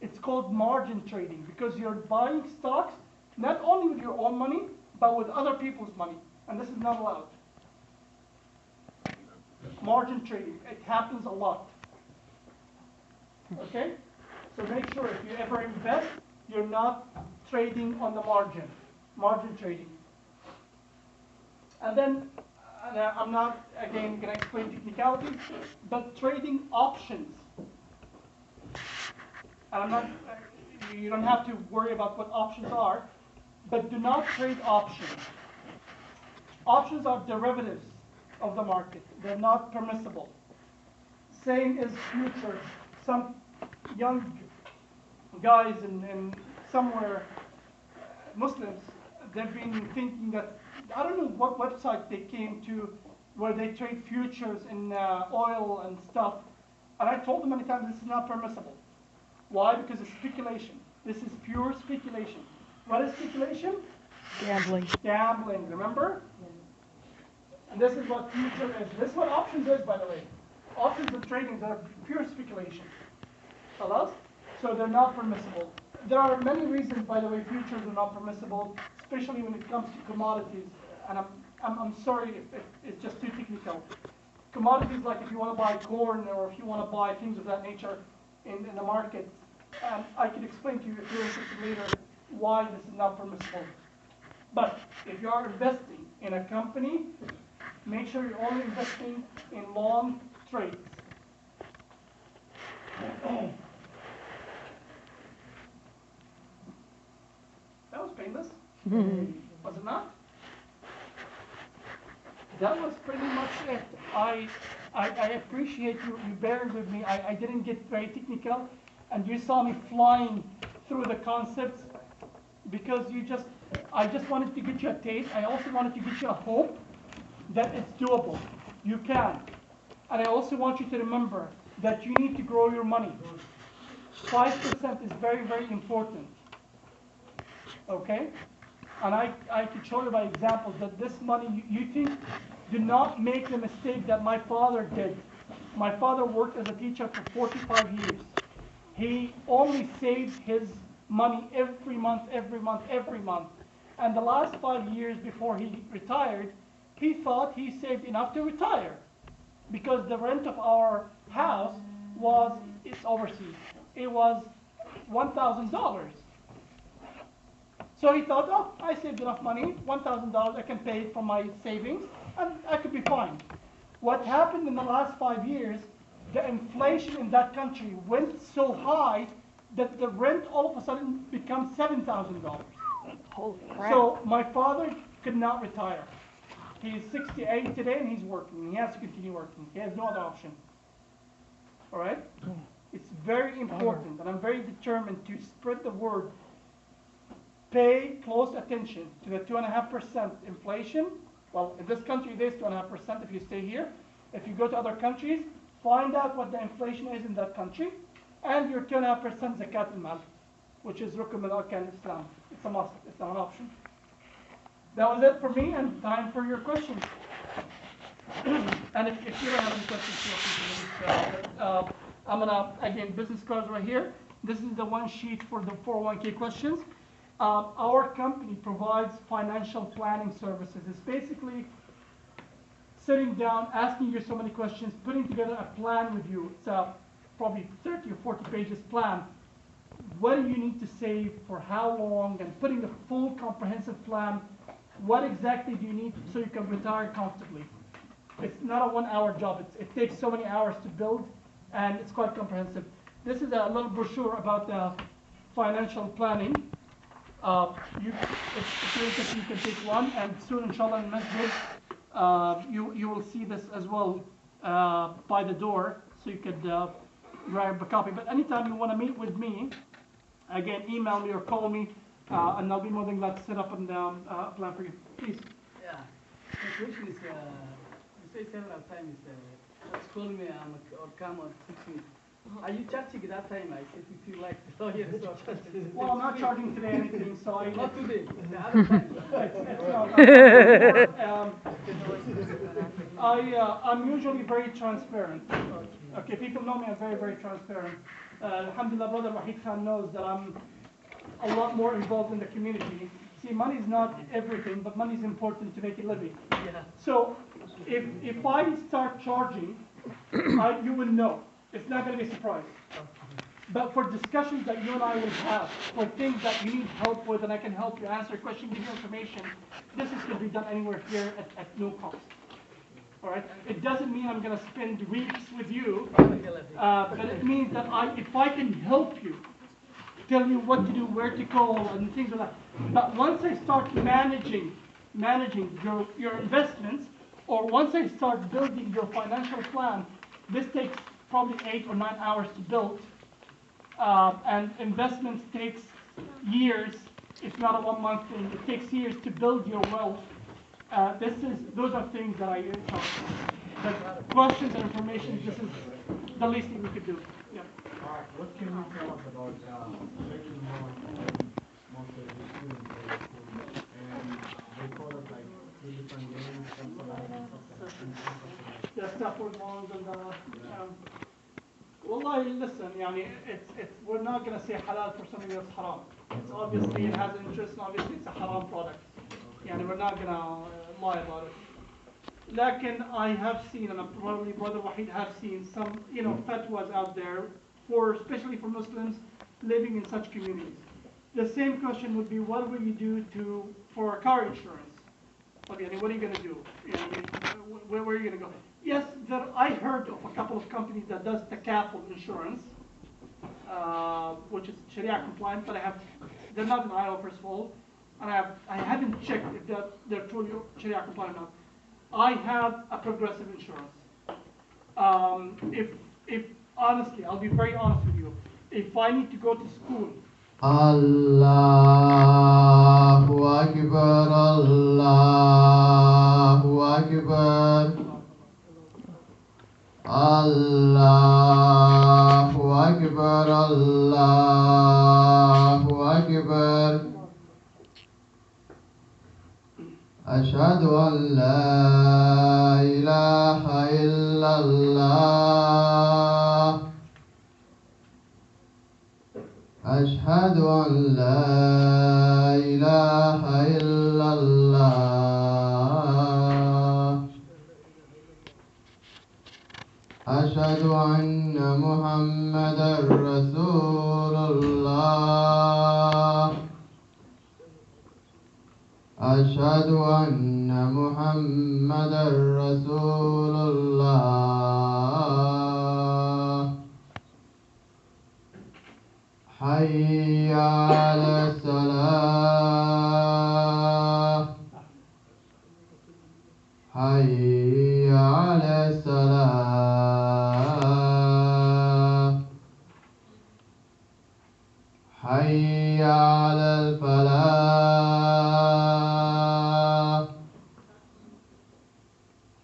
It's called margin trading because you're buying stocks not only with your own money, but with other people's money. And this is not allowed. Margin trading, it happens a lot. Okay? So make sure if you ever invest, you're not trading on the margin. Margin trading. And then, I'm not, again, going to explain technicalities, but trading options. And I'm not, you don't have to worry about what options are, but do not trade options. Options are derivatives of the market. They're not permissible. Same as futures. Some young guys in somewhere, Muslims, they've been thinking that, I don't know what website they came to where they trade futures in oil and stuff. And I told them many times this is not permissible. Why? Because it's speculation. This is pure speculation. What is speculation? Gambling. Gambling, remember? And this is what future is. This is what options is, by the way. Options and trading are pure speculation. Hello? So they're not permissible. There are many reasons, by the way, futures are not permissible, especially when it comes to commodities. And I'm sorry if it's just too technical. Commodities, like if you want to buy corn or if you want to buy things of that nature in the market, I can explain to you if you're interested later why this is not permissible. But if you are investing in a company, make sure you're only investing in long trades. That was painless. Was it not? That was pretty much it. I appreciate you bearing with me. I didn't get very technical, and you saw me flying through the concepts because I just wanted to get you a taste. I also wanted to get you a hope that it's doable. You can. And I also want you to remember that you need to grow your money. 5% is very, very important. Okay? And I could show you by examples that this money, you think, do not make the mistake that my father did. My father worked as a teacher for 45 years. He only saved his money every month, every month, every month. And the last 5 years before he retired, he thought he saved enough to retire because the rent of our house it's overseas. It was $1,000. So he thought, oh, I saved enough money, $1,000, I can pay it from my savings, and I could be fine. What happened in the last 5 years, the inflation in that country went so high that the rent all of a sudden becomes $7,000. Holy crap. So my father could not retire. He's 68 today and he's working. He has to continue working. He has no other option. All right? It's very important, and I'm very determined to spread the word. Pay close attention to the 2.5% inflation. Well, in this country, it is 2.5% if you stay here. If you go to other countries, find out what the inflation is in that country, and your 2.5% zakat al-mal, which is rukn min arkan Islam. It's a must. It's not an option. That was it for me, and time for your questions. And if you don't have any questions, feel free to I'm gonna, again, business cards right here. This is the one sheet for the 401k questions. Our company provides financial planning services. It's basically sitting down, asking you so many questions, putting together a plan with you. It's a probably 30 or 40 pages plan. What do you need to save for how long, and putting the full comprehensive plan. What exactly do you need so you can retire comfortably? It's not a 1 hour job. It takes so many hours to build, and it's quite comprehensive. This is a little brochure about financial planning. If you're interested, you can take one, and soon, inshallah, in Masjid, you will see this as well by the door, so you could grab a copy. But anytime you want to meet with me, again, email me or call me, and I'll be more than glad to set up a plan for you. Please. Yeah. The question is, you say several times, just call me or come or teach me. Are you charging that time? I said, if you like the lawyer, so. Well, I'm not charging today anything, so I. Not today, the other time. I'm usually very transparent. Okay, people know me, I'm very, very transparent. Alhamdulillah, Brother Wahid Khan knows that I'm a lot more involved in the community. See, money is not everything, but money is important to make a living. Yeah. So, if I start charging, you will know. It's not going to be a surprise. But for discussions that you and I will have, for things that you need help with, and I can help you answer questions, give you information, this is going to be done anywhere here at no cost. All right? It doesn't mean I'm going to spend weeks with you, but it means that if I can help you, tell you what to do, where to go, and things like that. But once I start managing your investments, or once I start building your financial plan, this takes probably 8 or 9 hours to build, and investments takes years, if not a 1 month thing. It takes years to build your wealth. Those are things that I talk about. But questions and information, this is the least thing we could do. Yeah. All right, what can you tell us about making more most of the students in the school? And they call it like 2 different names, something like Yeah, Stafford loans and Wallahi, listen, yani, we're not going to say halal for something that's haram. It's obviously, it has interest, and obviously it's a haram product. Yani, we're not going to lie about it. Lakin, I have seen, and probably Brother Wahid have seen some, fatwas out there, especially for Muslims living in such communities. The same question would be, what will you do for a car insurance? Okay, what are you going to do? Where are you going to go? Yes, I heard of a couple of companies that does takaful insurance, which is Sharia compliant, but they're not in Iowa, first of all, and I haven't checked if they're truly Sharia compliant or not. I have a progressive insurance. If honestly, I'll be very honest with you, if I need to go to school, Allahu Akbar, Allahu Akbar, Allahu Akbar, Allahu Akbar. Ashhadu an la ilaha illallah. أشهد أن لا إله إلا الله أشهد أن محمدا رسول الله أشهد أن محمدا رسول الله حي على الصلاة حي على الصلاة حي على الفلاح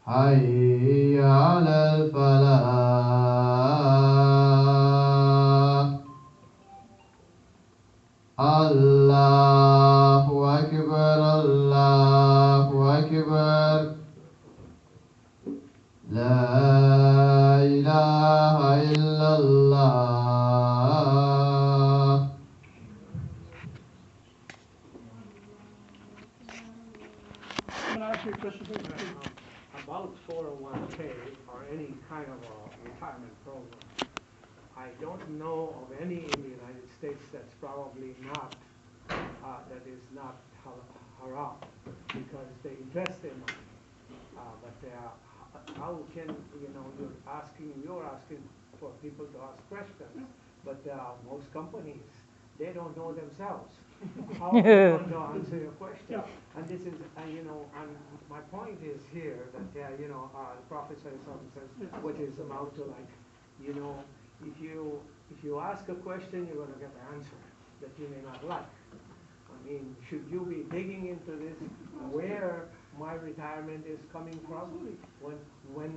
حي على الفلاح الله أكبر الله أكبر لا إله إلا الله I'm going to ask you a question. About 401k or any kind of a retirement program. I don't know of any in the United States that's probably not, that is not haram, because they invest their money. But how can, you're asking for people to ask questions, but most companies, they don't know themselves. How are they going to answer your question? Yeah. And this is, and my point is here that, the Prophet says, what is about to like, if you ask a question, you're going to get an answer that you may not like. I mean, should you be digging into this, where my retirement is coming from, when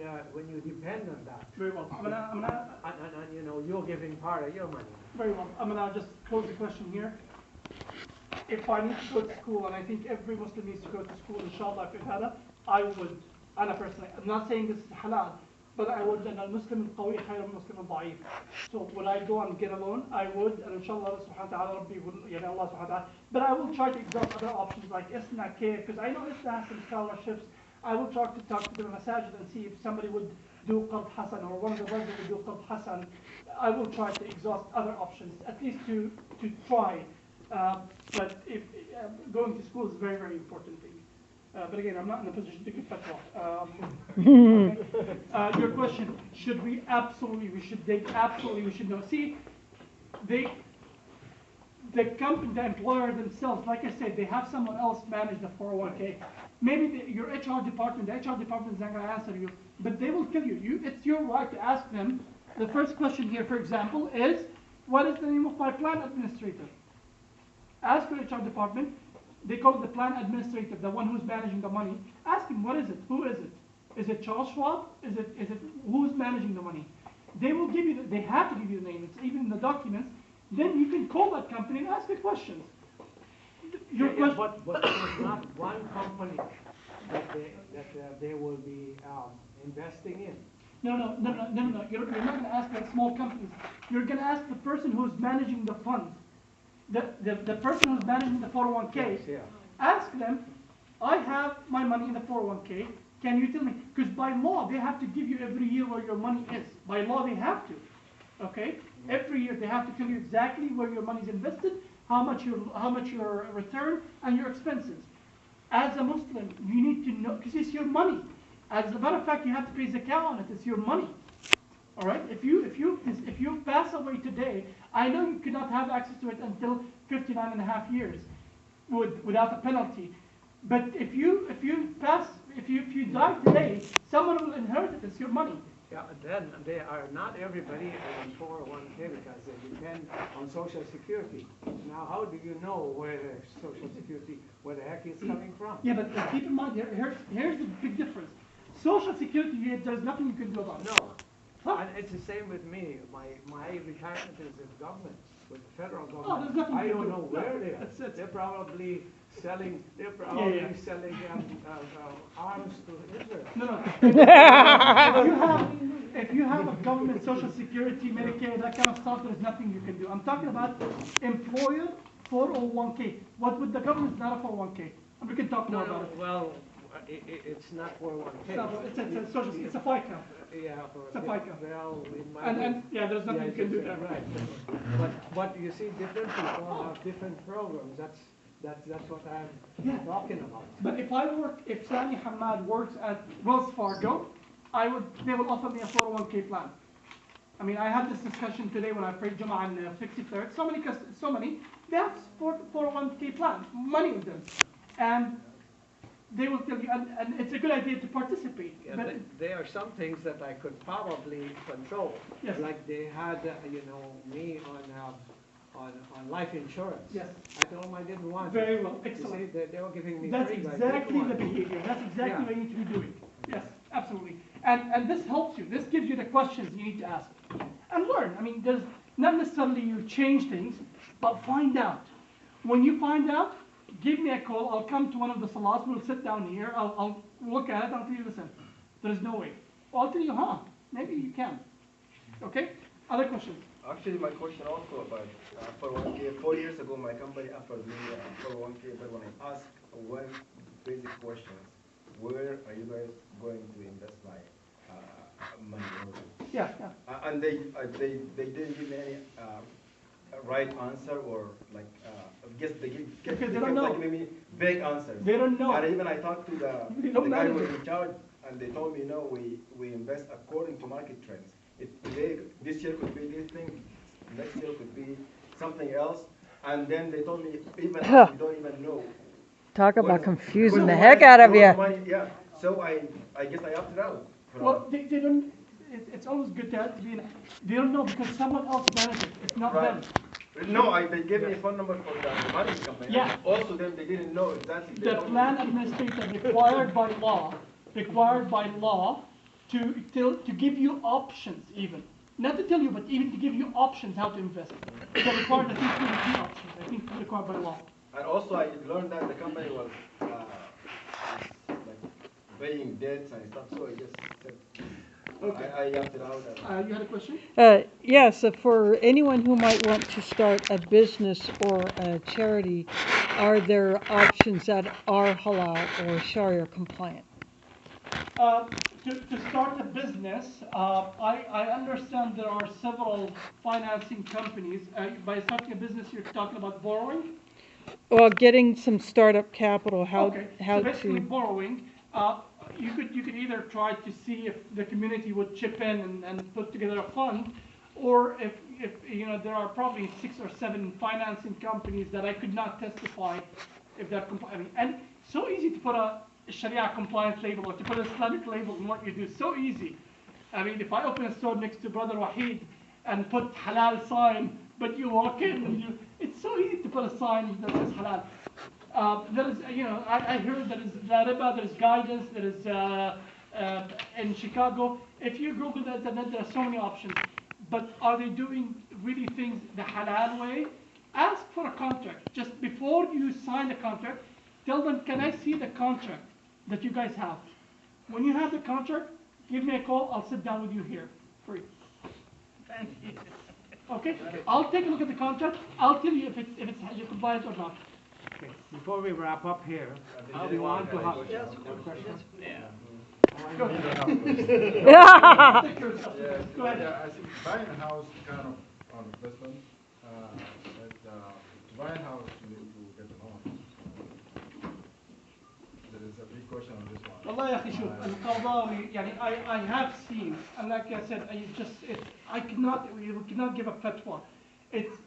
you depend on that? Very well. I'm gonna And you're giving part of your money. Very well. I'm going to just close the question here. If I need to go to school, and I think every Muslim needs to go to school, inshallah, if I would, أنا personally, I'm not saying this is halal, but I would, and al-Muslim al-Qawi khayr al-Muslim al-Da'if. So would I go and get a loan? I would, and inshallah, Allah subhanahu wa ta'ala, Rabbi will, Allah subhanahu wa ta'ala. But I will try to exhaust other options like ISNA, because I know ISNA has some scholarships. I will talk to the masajid and see if somebody would do Qard Hasan, or one of the brothers would do Qard Hasan. I will try to exhaust other options, at least to try. But if going to school is a very, very important thing. But again, I'm not in a position to give fatwa. Okay. Your question, should we absolutely, we should know. See, the company, the employer themselves, like I said, they have someone else manage the 401k. Maybe your HR department, the HR department is not going to answer you, but they will tell you. It's your right to ask them. The first question here, for example, is, what is the name of my plan administrator? Ask your HR department. They call it the plan administrator, the one who's managing the money. Ask him, what is it? Who is it? Is it Charles Schwab? Is it who's managing the money? They will give you, they have to give you the name. It's even in the documents. Then you can call that company and ask the questions. But there's not one company that they will be investing in. No. You're not going to ask that small companies. You're going to ask the person who's managing the fund. The person who's managing the 401k, Yes, yeah. ask them, I have my money in the 401k, can you tell me? Because by law, they have to give you every year where your money is. By law, they have to, okay? Every year, they have to tell you exactly where your money is invested, how much your return, and your expenses. As a Muslim, you need to know, because it's your money. As a matter of fact, you have to pay zakah on it, it's your money. All right. If you pass away today, I know you cannot have access to it until 59 and a half years, without a penalty. But if you die today, someone will inherit it. It's your money. Yeah, then they are not everybody on 401k because they depend on Social Security. Now, how do you know where the Social Security, where the heck it's coming from? Yeah, but keep in mind, here's the big difference. Social Security, there's nothing you can do about it. No. And it's the same with me. My retirement is with government, with the federal government. there's nothing I you can don't do. know where they are. It's- They're probably selling, they're Yeah, probably yeah. selling arms to Israel. No, no. If you have a government social security, Medicare, that kind of stuff, there's nothing you can do. I'm talking about employer 401k. What would the government's not a 401k? And we can talk more about it. Well, it's not 401k. No, it's a social, it's a FICA. Yeah, It's a FICA. well, it might And be. yeah, there's nothing you can do there. Right. But you see, different people have different programs. That's what I'm talking about. But if Sani Hamad works at Wells Fargo, they will offer me a 401k plan. I mean, I had this discussion today when I prayed Jummah on 53rd. So many, they have 401k plans, money with them. And they will tell you, and it's a good idea to participate. Yeah, but there are some things that I could probably control. Yes. Like they had, me on life insurance. Yes. I told them I didn't want it. Very well, You excellent. see, they were giving me That's free, but I exactly didn't the want it. behavior. That's exactly Yeah. what you need to be doing. Yes, absolutely. And this helps you. This gives you the questions you need to ask. And learn. I mean, there's not necessarily you change things, but find out. When you find out, give me a call. I'll come to one of the salats. We'll sit down here. I'll look at it. I'll tell you, listen, there's no way. Or I'll tell you, maybe you can. Okay? Other questions? Actually, my question also about 401k. 4 years ago, my company offered me 401k, but when I asked one basic question, where are you guys going to invest my money? Yeah. And they didn't give me any right answer, or like I guess they Because they kept don't know. like maybe vague answers. They don't know. And even I talked to They the don't guy who manage was it. in charge, and they told me, no, we invest according to market trends. This year could be this thing, next year could be something else, and then they told me even us, we don't even know. Talk about What- confusing because the heck out of what you. money- yeah, so I guess I opted out. Well, they don't. It's always good to be. They don't know because someone else managed it. It's not them. Right. No, they gave me a phone number for the money company. Yeah. Also, they didn't know exactly. They The told me- plan administrator required by law to give you options even. Not to tell you, but even to give you options how to invest. They're required, I think, 23 options. I think required by law. And also, I learned that the company was like paying debts and stuff, so I just said, Okay. I opted out. You had a question? Yes, for anyone who might want to start a business or a charity, are there options that are halal or Sharia compliant? To start a business, I understand there are several financing companies. By starting a business, you're talking about borrowing? Well, getting some startup capital, how So basically to, borrowing, you could either try to see if the community would chip in and put together a fund, or if there are probably 6 or 7 financing companies that I could not testify if they're compliant. And so easy to put a Sharia compliant label or to put an Islamic label on what you do. So easy. I mean, if I open a store next to Brother Wahid and put halal sign, but you walk in and it's so easy to put a sign that says halal. There is, I heard there is riba, there is guidance, there is in Chicago. If you Google the internet, there are so many options. But are they doing really things the halal way? Ask for a contract. Just before you sign the contract, tell them, can I see the contract that you guys have? When you have the contract, give me a call. I'll sit down with you here, free. Thank you. Okay? I'll take a look at the contract. I'll tell you if it's you're compliant or not. Okay, before we wrap up here, do you want to have questions? Go ahead. Yeah. Take yourself. Go ahead. I think buying a house kind of on investment. To buy a house, you need to get a loan. There is a big question on this one. والله يا أخي شوف القضاوي يعني I have seen, and like I said, we cannot give a fatwa. It's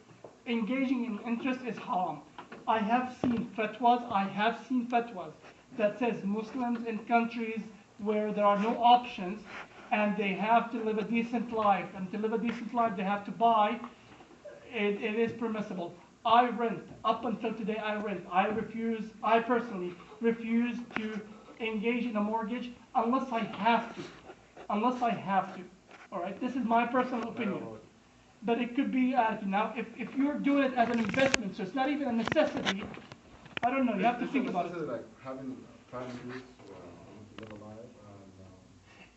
engaging in interest is haram. I have seen fatwas that says Muslims in countries where there are no options and they have to live a decent life, and to live a decent life they have to buy. It is permissible. I rent. Up until today, I rent. I personally refuse to engage in a mortgage unless I have to. All right? This is my personal opinion. But it could be, now, if you're doing it as an investment, so it's not even a necessity, I don't know, you have to think about it. Like having private use to live a life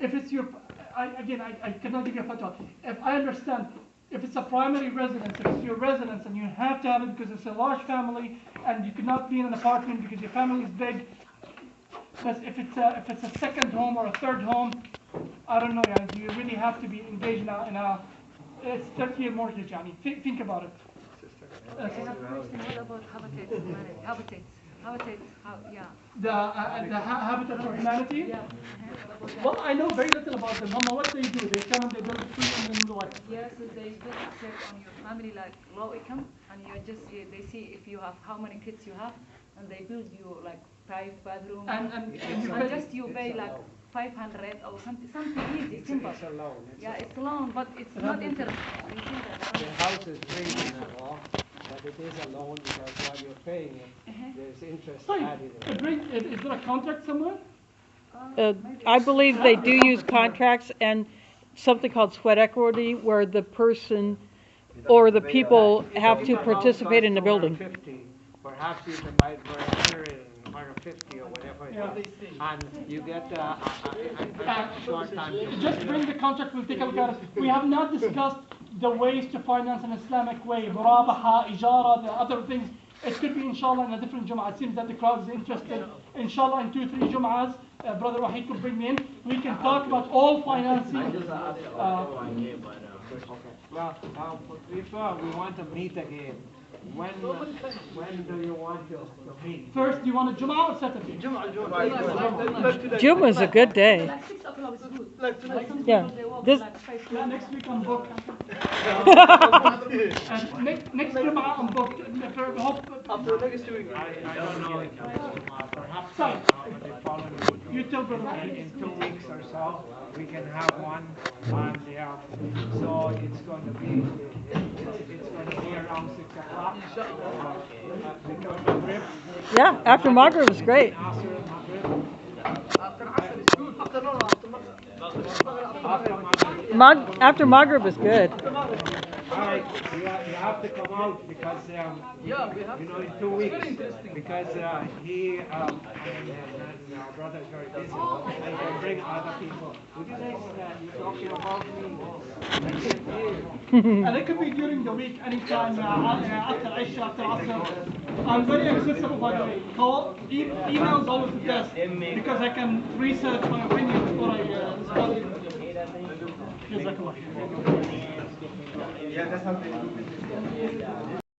and If it's your, I cannot give you a fatwa. If I understand, if it's a primary residence, if it's your residence and you have to have it because it's a large family and you cannot be in an apartment because your family is big. But if it's a second home or a third home, I don't know, yani, you really have to be engaged in a it's 30-year mortgage, yani. Think about it. I have a question. What about habitats? Yeah. The Habitat for Humanity? Yeah. Well, I know very little about them. Mama, what they do? They come and they build a tree and then what? Yes, they just check on your family, like low income, and you just they see if you have how many kids you have, and they build you like 5 bedroom. And You pay like 500 or something easy, simple. It's a loan. Yeah, it's a loan, but it's not interest. You see that? The house is reasonable, but it is a loan because while you're paying it, there's interest Sorry, added in it. is there a contract somewhere? I believe they do use contracts and something called sweat equity, where the person or the people have to participate in the building. 150, perhaps you can buy it for a period in 150 or whatever it is, and you get a short time. Just bring the contract, we'll take a look at it. We have not discussed the ways to finance an Islamic way, murabaha, ijara, the other things. It could be inshallah in a different Jum'ah. It seems that the crowd is interested. Inshallah in 2-3 Jum'ahs, Brother Wahid could bring me in. We can talk about all financing. Well, if we want to meet again, when do you want to meet? First, do you want a Jum'ah or Saturday? Juma is a good day. Like 6 o'clock is good. Yeah. This, Yeah, next week I'm booked. And next Jum'ah I'm booked. After next week. I don't know, perhaps Sorry. the following You tell Brother Wahid. in 2 weeks or so, we can have one, and so it's going to be around 6 o'clock. Because Maghrib, yeah, after Maghrib is great. Asr, Maghrib, After Asr is good. After Maghrib. After Maghrib is good. All right, you have to come out because Yeah, we have in 2 weeks, because he and our brother is very busy. I can bring other people. Would you guys you talking about me? And it could be during the week, anytime after Isha, after Asr. I'm very accessible, by the way. Call, email is always the best because I can research my opinion before I respond. Jazakallah. Yeah, that's how they do business.